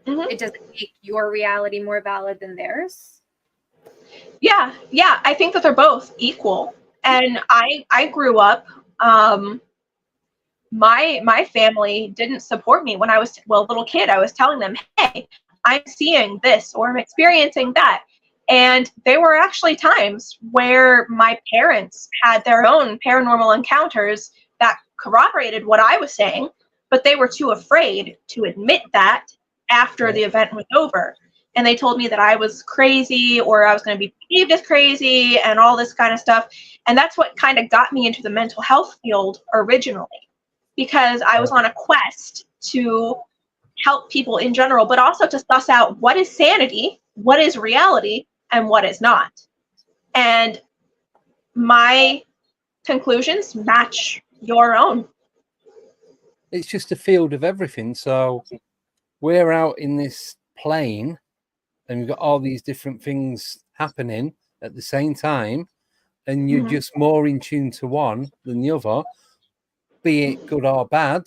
it doesn't make your reality more valid than theirs. Yeah, I think that they're both equal. And I grew up, my family didn't support me when I was, a little kid. I was telling them, hey, I'm seeing this or I'm experiencing that. And there were actually times where my parents had their own paranormal encounters that corroborated what I was saying, but they were too afraid to admit that after the event was over. And they told me that I was crazy or I was going to be perceived as crazy and all this kind of stuff. And that's what kind of got me into the mental health field originally, because I was on a quest to help people in general, but also to suss out what is sanity, what is reality, and what is not. And my conclusions match your own. It's just a field of everything. So we're out in this plane and we've got all these different things happening at the same time, and you're just more in tune to one than the other, be it good or bad,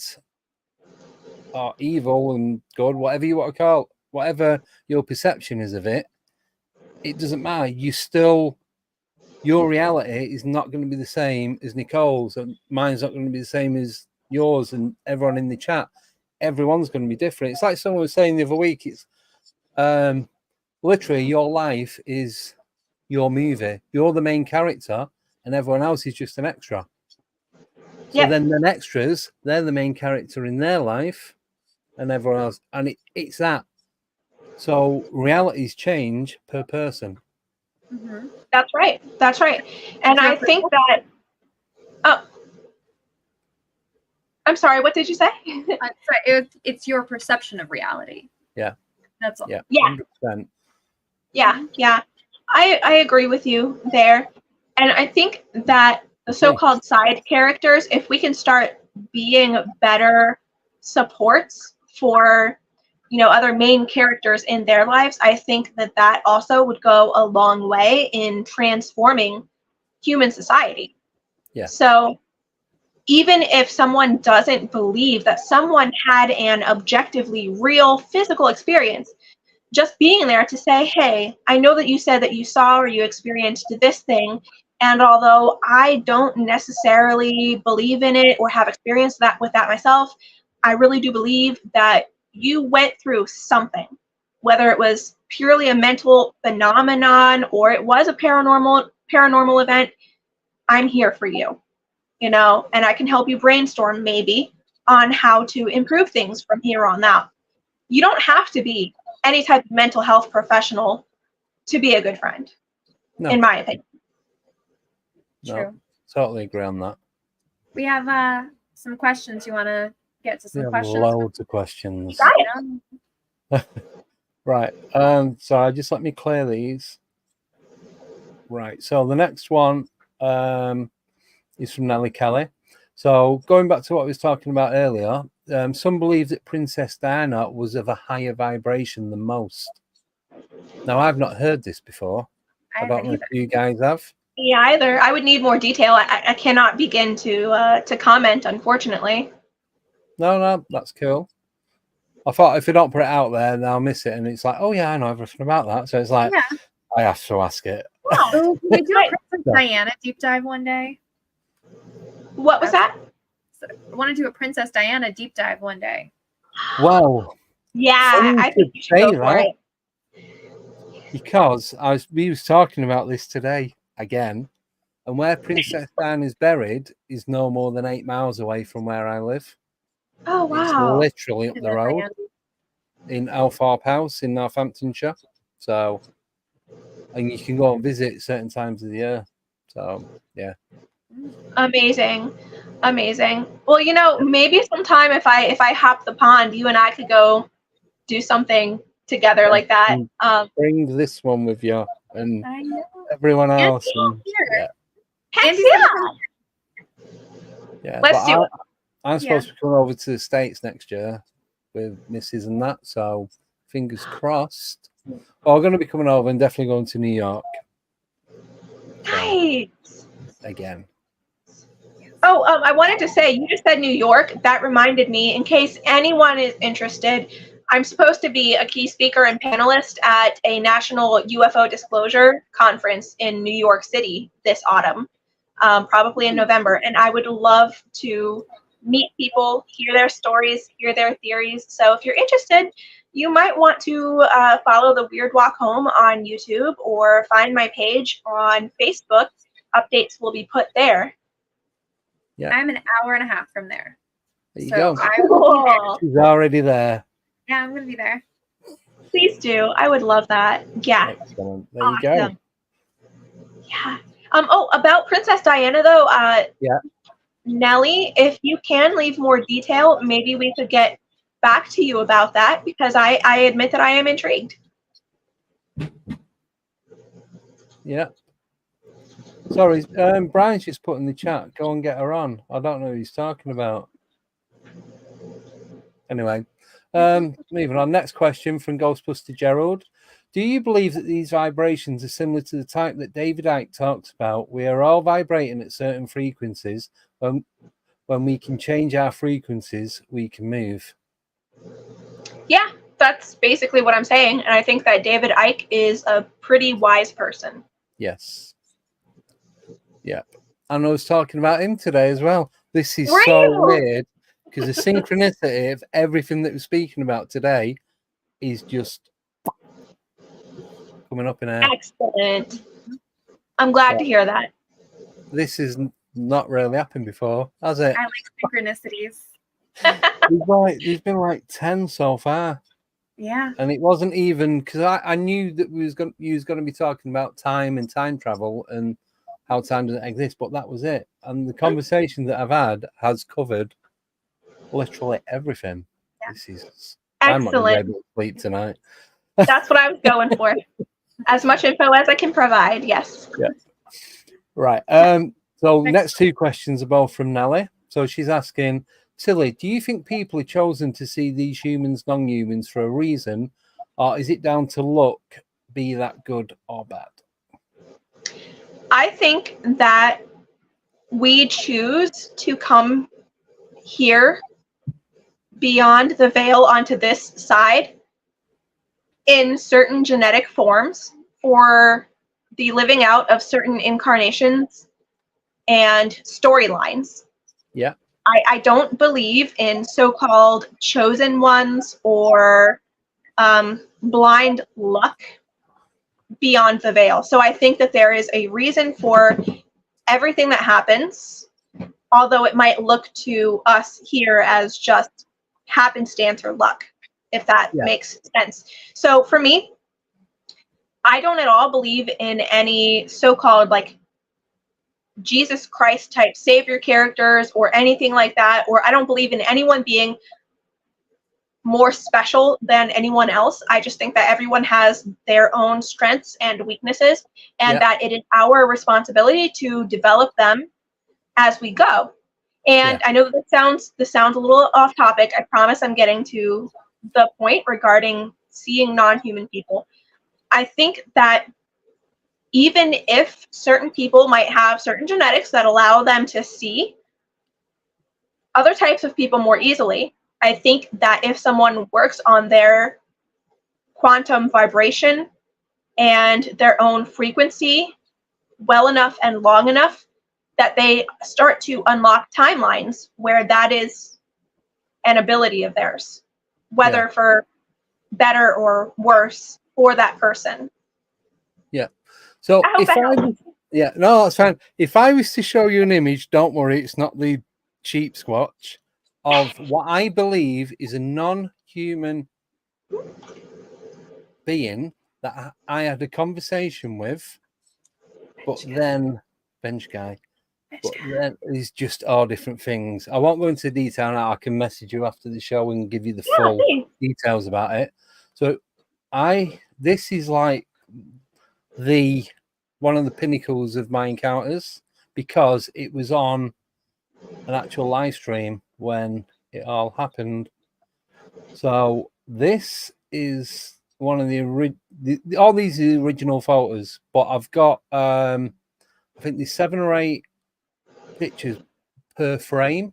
or evil and good, whatever you want to call it, whatever your perception is of it, it doesn't matter. Your reality is not going to be the same as Nicole's, and mine's not going to be the same as yours and everyone in the chat. Everyone's going to be different. It's like someone was saying the other week, it's literally your life is your movie. You're the main character and everyone else is just an extra. So then the extras, they're the main character in their life and everyone else. And it's that. So realities change per person. That's right. And I think that, I'm sorry, what did you say? It's your perception of reality. Yeah. That's all. Yeah. 100%. Yeah. I agree with you there. And I think that the so-called side characters, if we can start being better supports for, other main characters in their lives, I think that also would go a long way in transforming human society. Yeah. So even if someone doesn't believe that someone had an objectively real physical experience, just being there to say, hey, I know that you said that you saw or you experienced this thing, and although I don't necessarily believe in it or have experienced that with that myself, I really do believe that you went through something, whether it was purely a mental phenomenon or it was a paranormal event. I'm here for you, and I can help you brainstorm maybe on how to improve things from here on out. You don't have to be any type of mental health professional to be a good friend, in my opinion. True. No, totally agree on that. We have some questions. You want to get to some questions? Loads of questions. Right. So just let me clear these. Right. So the next one is from Nellie Kelly. So going back to what I was talking about earlier, some believe that Princess Diana was of a higher vibration than most. Now, I've not heard this before. I don't know if you guys have. Yeah, either. I would need more detail. I cannot begin to comment, unfortunately. No, that's cool. I thought if you don't put it out there, then I'll miss it. And it's like, oh, yeah, I know everything about that. So it's like, I have to ask it. Oh, can we do a Princess Diana deep dive one day? What was that? I want to do a Princess Diana deep dive one day. Well, yeah, I think you should go for it. Because we was talking about this today again, And where Princess Diana is buried is no more than 8 miles away from where I live. Oh, It's wow. literally up the road in Althorpe House in Northamptonshire. So, and you can go and visit certain times of the year. So, yeah. Amazing. Amazing. Well, you know, maybe sometime if I hop the pond, you and I could go do something together like that. Bring this one with you and I know. everyone And else. people here. Yeah. Heck Andy's yeah. gonna come Yeah, Let's but do it. I'm supposed to be coming over to the States next year with Mrs. and that, so fingers crossed. Well, I'm going to be coming over and definitely going to New York. Nice. Again. Oh, I wanted to say, you just said New York. That reminded me, in case anyone is interested, I'm supposed to be a key speaker and panelist at a national UFO disclosure conference in New York City this autumn, probably in November. And I would love to meet people, hear their stories, hear their theories. So if you're interested, you might want to follow the Weird Walk Home on YouTube or find my page on Facebook. Updates will be put there. Yeah. I'm an hour and a half from there. There you So go. I will be there. She's already there. Yeah, I'm gonna be there. Please do. I would love that. Yeah. Excellent. There you go. Awesome. Yeah. Oh, about Princess Diana though, Yeah. Nellie, if you can leave more detail, maybe we could get back to you about that, because I admit that I am intrigued. Yeah. Sorry, Brian's just put in the chat, go and get her on. I don't know who he's talking about. Anyway, moving on. Next question from Ghostbuster Gerald. Do you believe that these vibrations are similar to the type that David Icke talks about? We are all vibrating at certain frequencies. When we can change our frequencies, we can move. Yeah, that's basically what I'm saying. And I think that David Icke is a pretty wise person. Yes. Yeah. And I was talking about him today as well. This is Were so you? weird because the synchronicity of everything that we're speaking about today is just coming up in air. Excellent. I'm glad to hear that. This is not really happened before, has it? I like synchronicities. There's been like 10 so far. Yeah. And it wasn't even because I knew that you was going to be talking about time and time travel and how time doesn't exist, but that was it. And the conversation that I've had has covered literally everything. Yeah. This is Excellent. I'm not going to be able to sleep tonight. That's what I was going for. As much info as I can provide. Yes. Yeah. Right. So next two questions are both from Nellie. So she's asking, Tillie, do you think people are chosen to see these humans, non-humans for a reason, or is it down to luck, be that good or bad? I think that we choose to come here beyond the veil onto this side in certain genetic forms for the living out of certain incarnations and storylines. Yeah. I don't believe in so-called chosen ones or blind luck beyond the veil. So I think that there is a reason for everything that happens, although it might look to us here as just happenstance or luck, if that makes sense. So for me, I don't at all believe in any so-called like Jesus Christ type savior characters or anything like that, or I don't believe in anyone being more special than anyone else. I just think that everyone has their own strengths and weaknesses, and that it is our responsibility to develop them as we go. And I know that this sounds a little off topic. I promise I'm getting to the point regarding seeing non-human people. I think that even if certain people might have certain genetics that allow them to see other types of people more easily, I think that if someone works on their quantum vibration and their own frequency well enough and long enough, that they start to unlock timelines where that is an ability of theirs, whether for better or worse for that person. Yeah. So Yeah, no, that's fine. If I was to show you an image, don't worry, it's not the cheap squatch of what I believe is a non-human being that I had a conversation with, but then bench guy. But then it's just all different things. I won't go into detail now. I can message you after the show and give you the full details about it. So this is like one of the pinnacles of my encounters, because it was on an actual live stream when it all happened. So this is one of all these are the original photos, but I've got I think there's 7 or 8 pictures per frame.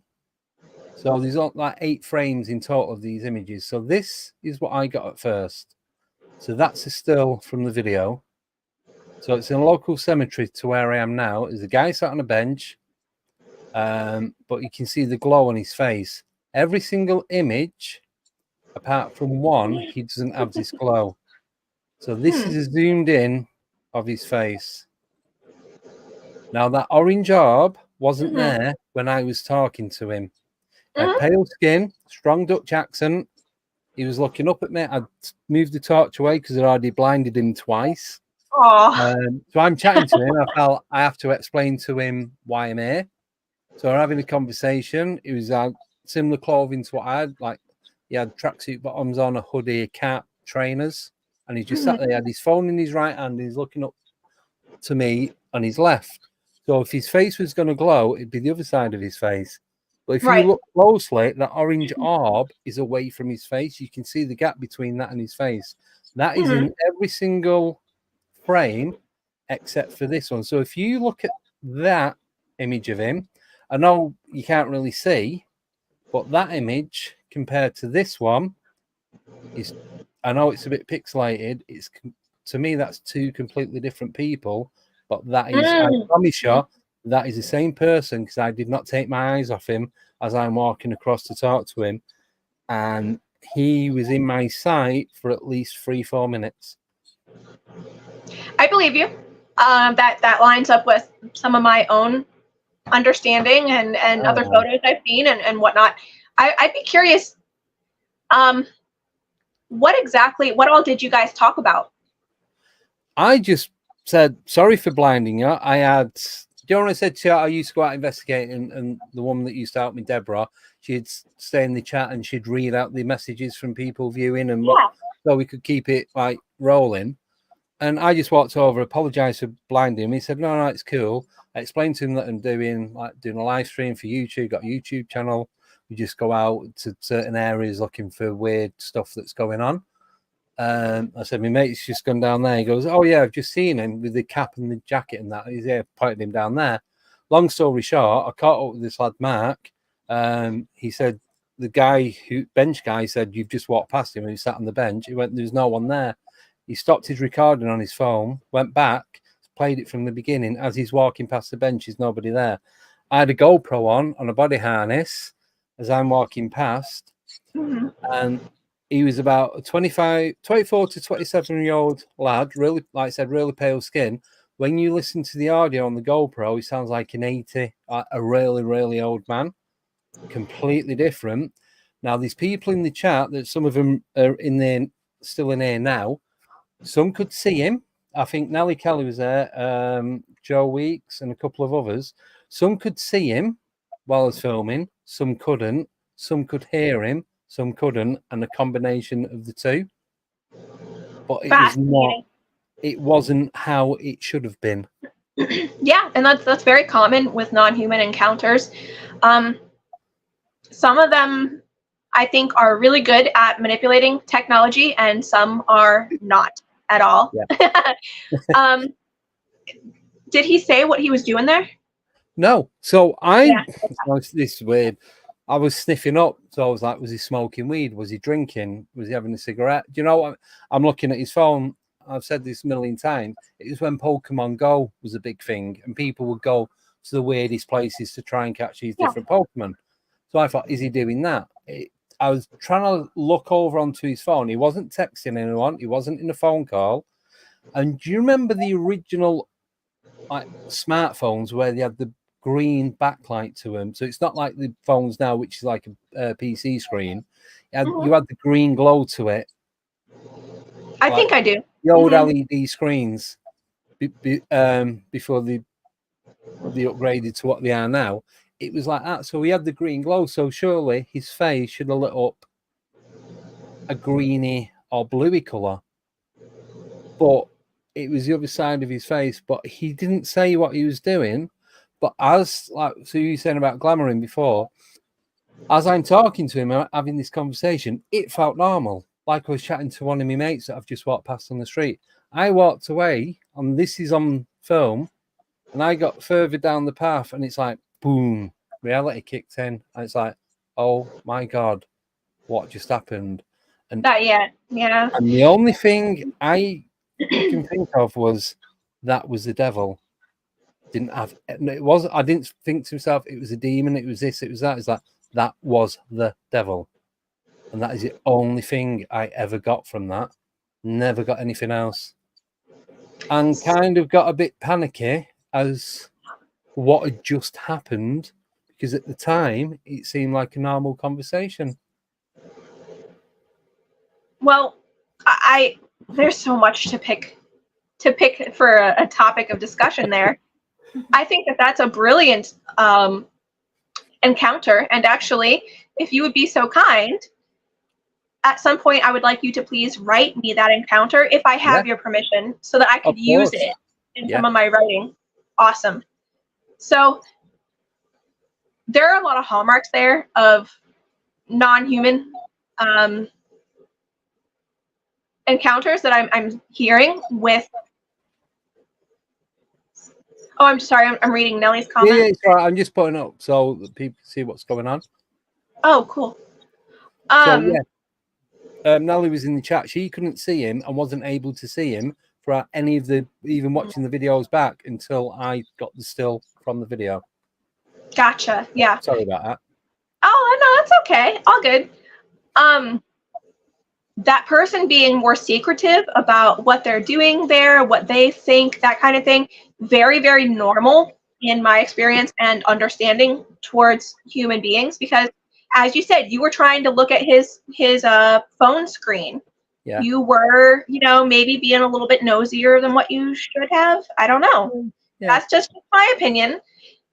So there's like 8 frames in total of these images. So this is what I got at first. So that's a still from the video. So it's in a local cemetery to where I am now. There's a guy sat on a bench, but you can see the glow on his face. Every single image, apart from one, he doesn't have this glow. So this is a zoomed in of his face. Now that orange orb wasn't there when I was talking to him. He had pale skin, strong Dutch accent. He was looking up at me. I'd moved the torch away because I'd already blinded him twice. So I'm chatting to him. I felt I have to explain to him why I'm here. So we're having a conversation. It was similar clothing to what I had. Like, he had tracksuit bottoms on, a hoodie, a cap, trainers, and he just sat there. He had his phone in his right hand. He's looking up to me on his left. So if his face was going to glow, it'd be the other side of his face. But if you look closely, that orange orb is away from his face. You can see the gap between that and his face. That is in every single frame except for this one. So if you look at that image of him, I know you can't really see, but that image compared to this one is, I know it's a bit pixelated. It's, to me, that's 2 completely different people. But that is, I promise you, that is the same person, because I did not take my eyes off him as I'm walking across to talk to him. And he was in my sight for at least 3-4 minutes. I believe you. That lines up with some of my own understanding and other photos I've seen and whatnot. I'd be curious, what all did you guys talk about? I just said, sorry for blinding you. I had, do you know when I said to you, I used to go out investigating, and the woman that used to help me, Deborah, she'd stay in the chat and she'd read out the messages from people viewing, and so we could keep it like rolling. And I just walked over, apologized for blinding him. He said, no, it's cool. I explained to him that I'm doing a live stream for YouTube, got a YouTube channel. We just go out to certain areas looking for weird stuff that's going on. I said, my mate's just gone down there. He goes, oh yeah, I've just seen him with the cap and the jacket and that. He's there, pointed him down there. Long story short, I caught up with this lad, Mark. He said, bench guy said, you've just walked past him and he sat on the bench. He went, there's no one there. He stopped his recording on his phone, went back, played it from the beginning. As he's walking past the bench, there's nobody there. I had a GoPro on a body harness as I'm walking past, and he was about a 24 to 27-year-old lad, really, like I said, really pale skin. When you listen to the audio on the GoPro, he sounds like an 80, a really, really old man, completely different. Now, these people in the chat, that some of them are still in there now. Some could see him. I think Nellie Kelly was there, Joe Weeks, and a couple of others. Some could see him while I was filming. Some couldn't. Some could hear him. Some couldn't, and a combination of the two. But it was not. It wasn't how it should have been. Yeah, and that's very common with non-human encounters. Some of them, I think, are really good at manipulating technology, and some are not at all. Yeah. Did he say what he was doing there? No. So this is weird. I was sniffing up, so I was like, was he smoking weed? Was he drinking? Was he having a cigarette? Do you know what? I'm looking at his phone. I've said this a million times. It was when Pokemon Go was a big thing, and people would go to the weirdest places to try and catch these different Pokemon. So I thought, is he doing that? I was trying to look over onto his phone. He wasn't texting anyone. He wasn't in a phone call. And do you remember the original like smartphones where they had the green backlight to them. So it's not like the phones now, which is like a PC screen. You had the green glow to it. I think I do. The old LED screens before they upgraded to what they are now. It was like that. So he had the green glow. So surely his face should have lit up a greeny or bluey colour. But it was the other side of his face. But he didn't say what he was doing. But so you were saying about glamoring before, as I'm talking to him, having this conversation, it felt normal. Like I was chatting to one of my mates that I've just walked past on the street. I walked away, and this is on film, and I got further down the path, and it's like, boom, reality kicked in. And it's like, oh my God, what just happened? And Not yet, yeah. And the only thing I can think of was that was the devil. I didn't think to myself it was a demon, it was this, it was that. It's like, that was the devil. And that is the only thing I ever got from that. Never got anything else. And kind of got a bit panicky as what had just happened, because at the time it seemed like a normal conversation. Well, there's so much to pick for a topic of discussion there. I think that's a brilliant encounter. And actually, if you would be so kind, at some point, I would like you to please write me that encounter if I have your permission, so that I could use it in some of my writing. Awesome. So there are a lot of hallmarks there of non-human encounters that I'm hearing with. Oh, I'm sorry. I'm reading Nellie's comment. Yeah, it's all right. I'm just putting up so that people can see what's going on. Oh, cool. Nellie was in the chat. She couldn't see him and wasn't able to see him for any of even watching the videos back until I got the still from the video. Gotcha. Yeah. Sorry about that. Oh, no, that's okay. All good. That person being more secretive about what they're doing there, what they think, that kind of thing, very, very normal in my experience and understanding towards human beings, because as you said, you were trying to look at his phone screen. Yeah. You were, maybe being a little bit nosier than what you should have. I don't know. Yeah. That's just my opinion.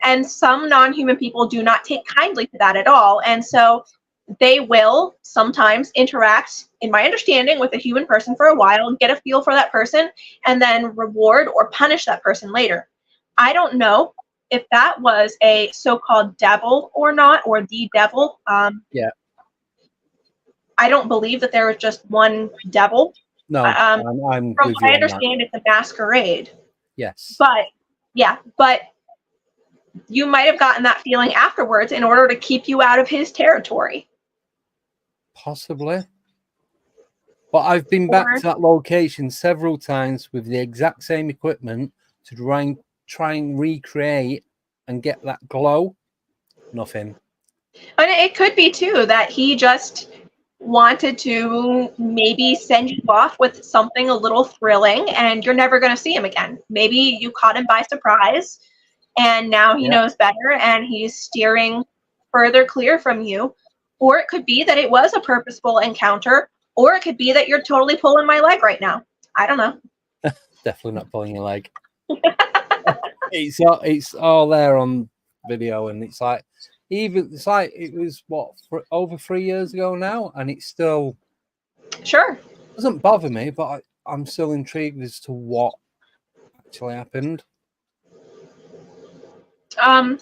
And some non-human people do not take kindly to that at all. And so they will sometimes interact, in my understanding, with a human person for a while and get a feel for that person and then reward or punish that person later. I don't know if that was a so-called devil or not, or the devil. Yeah. I don't believe that there was just one devil. No, I'm from what I understand, it's a masquerade. Yes. But you might have gotten that feeling afterwards in order to keep you out of his territory. Possibly. But I've been back to that location several times with the exact same equipment to try and recreate and get that glow. Nothing. And it could be too that he just wanted to maybe send you off with something a little thrilling, and you're never going to see him again. Maybe you caught him by surprise, and now he knows better, and he's steering further clear from you. Or it could be that it was a purposeful encounter, or it could be that you're totally pulling my leg right now. I don't know. Definitely not pulling your leg. It's all there on video, and it's like it was over 3 years ago now, and it's still doesn't bother me, but I'm still intrigued as to what actually happened. Are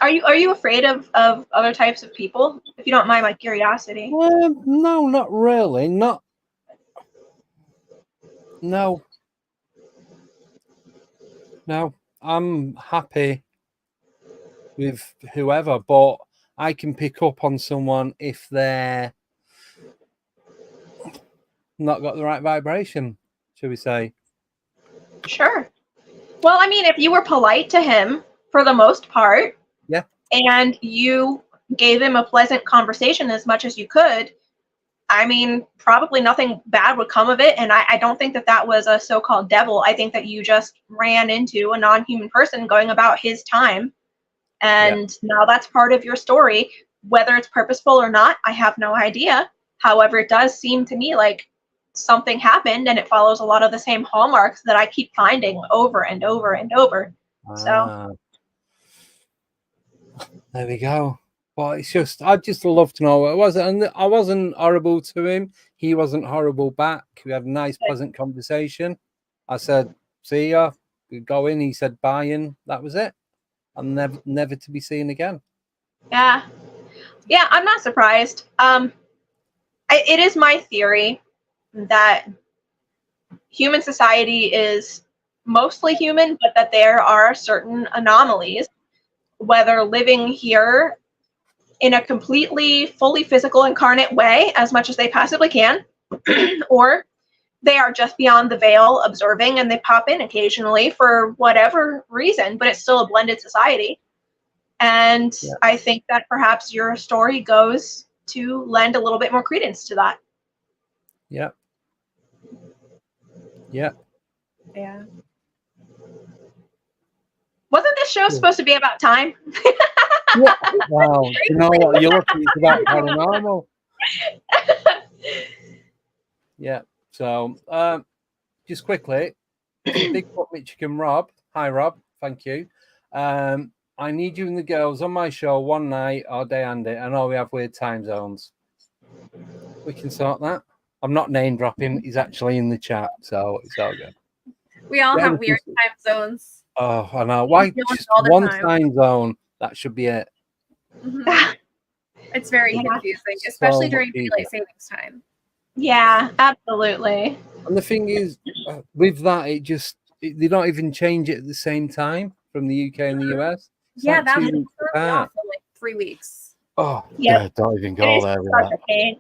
you afraid of other types of people? If you don't mind my curiosity. No, not really. No. I'm happy with whoever, but I can pick up on someone if they're not got the right vibration, shall we say. Sure. Well, I mean, if you were polite to him for the most part, and you gave him a pleasant conversation as much as you could, I mean, probably nothing bad would come of it. And I don't think that that was a so-called devil. I think that you just ran into a non-human person going about his time. And now that's part of your story. Whether it's purposeful or not, I have no idea. However, it does seem to me like something happened, and it follows a lot of the same hallmarks that I keep finding over and over and over. So there we go. But it's just, I'd just love to know what it was. And I wasn't horrible to him. He wasn't horrible back. We had a nice, pleasant conversation. I said, see ya. We go in. He said, bye, and that was it. And never to be seen again. Yeah, I'm not surprised. It is my theory that human society is mostly human, but that there are certain anomalies, whether living here in a completely, fully physical, incarnate way, as much as they possibly can, or they are just beyond the veil observing, and they pop in occasionally for whatever reason, but it's still a blended society. And I think that perhaps your story goes to lend a little bit more credence to that. Yeah. Wasn't this show supposed to be about time? Yeah. Wow. You know what? You're looking about paranormal. Yeah. So, just quickly, Bigfoot Michigan Rob. Hi, Rob. Thank you. I need you and the girls on my show one night or day, Andy. I know we have weird time zones. We can sort that. I'm not name dropping. He's actually in the chat, so it's all good. We all have weird time zones. Oh, I know. Why just one time zone? That should be it. Mm-hmm. It's very confusing, especially during daylight savings time. Yeah, absolutely. And the thing is, with that, they don't even change it at the same time from the UK and the US. It's Yeah, like that 2 was weeks apart. for like 3 weeks. Oh, yeah, don't even go there with that.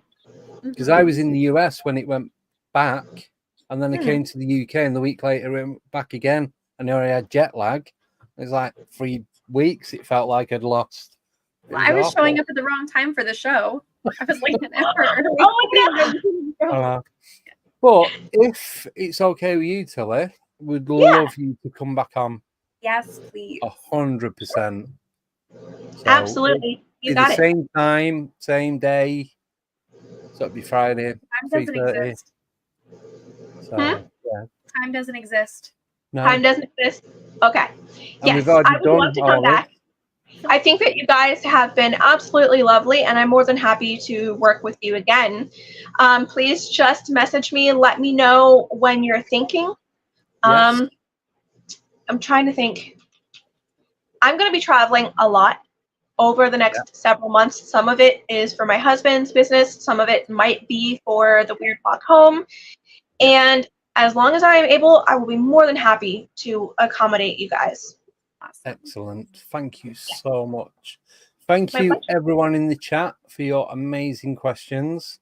Because I was in the US when it went back, and then I came to the UK, and the week later it went back again, and I already had jet lag. It was like 3 weeks. It felt like I'd lost. I was showing up at the wrong time for the show. I was late an hour. But if it's okay with you, Tillie, we'd love you to come back on. Yes, please. 100%. Absolutely. You got it. Same time, same day. So it'd be Friday. Time doesn't exist. So, yeah. Time doesn't exist. No. Time doesn't exist. Okay. And yes, I would love to come back. I think that you guys have been absolutely lovely, and I'm more than happy to work with you again. Please just message me and let me know when you're thinking. Yes. I'm trying to think. I'm going to be traveling a lot over the next several months. Some of it is for my husband's business. Some of it might be for the Weird Walk Home. And as long as I am able, I will be more than happy to accommodate you guys. Excellent. Thank you so much. Thank you, everyone in the chat, for your amazing questions.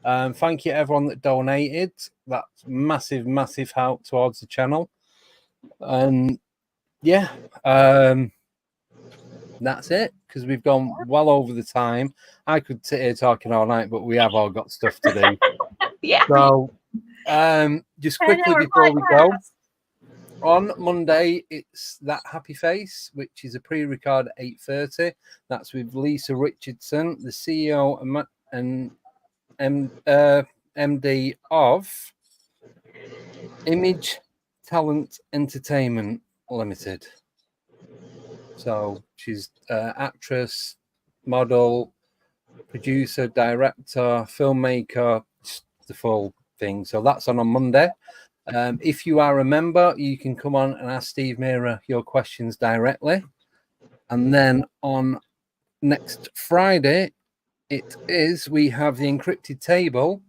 Thank you, everyone that donated. That's massive, massive help towards the channel. And that's it, because we've gone well over the time. I could sit here talking all night, but we have all got stuff to do. So just quickly before we go, on Monday it's That Happy Face, which is a pre-record at 8:30. That's with Lisa Richardson, the CEO and MD of Image Talent Entertainment Limited. So she's actress, model, producer, director, filmmaker, the full thing. So that's on Monday. If you are a member, you can come on and ask Steve Mira your questions directly. And then on next Friday, we have the Encrypted Table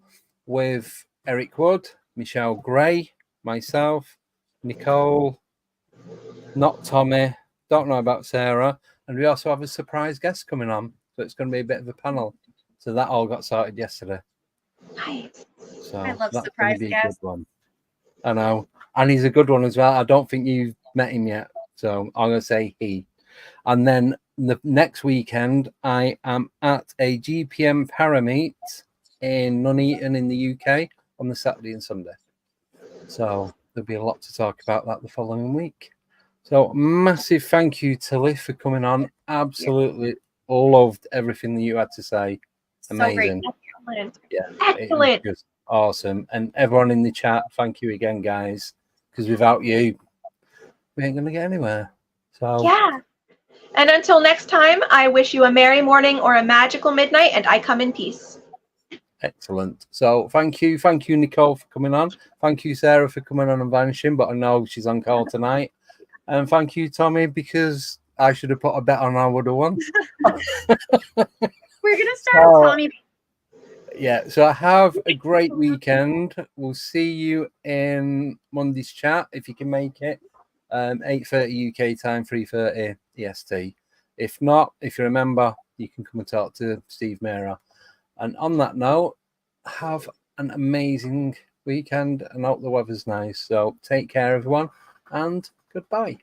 with Eric Wood, Michelle Gray, myself, Nicole, not Tommy, don't know about Sarah, and we also have a surprise guest coming on, so it's going to be a bit of a panel. So that all got started yesterday. Nice. So I love that's surprise going to be guests. a good one. I know, and he's a good one as well. I don't think you've met him yet, so I'm going to say he. And then the next weekend, I am at a GPM Parameet in Nuneaton in the UK on the Saturday and Sunday. So there'll be a lot to talk about that the following week. So massive thank you, Tillie, for coming on. Absolutely loved everything that you had to say. Amazing. So great. Excellent. Yeah, Excellent. it was just awesome. And everyone in the chat, thank you again, guys, because without you, we ain't gonna get anywhere. So Yeah. And until next time, I wish you a merry morning or a magical midnight, and I come in peace. excellent. So thank you, Nicole, for coming on. Thank you, Sarah, for coming on and vanishing, but I know she's on call tonight. And thank you, Tommy, because I should have put a bet on I would have won. We're gonna start with Tommy. Yeah, so have a great weekend. We'll see you in Monday's chat if you can make it. 8:30 UK time, 3:30 EST. If not, if you remember, you can come and talk to Steve Mera. And on that note, have an amazing weekend and hope the weather's nice. So take care, everyone, and goodbye.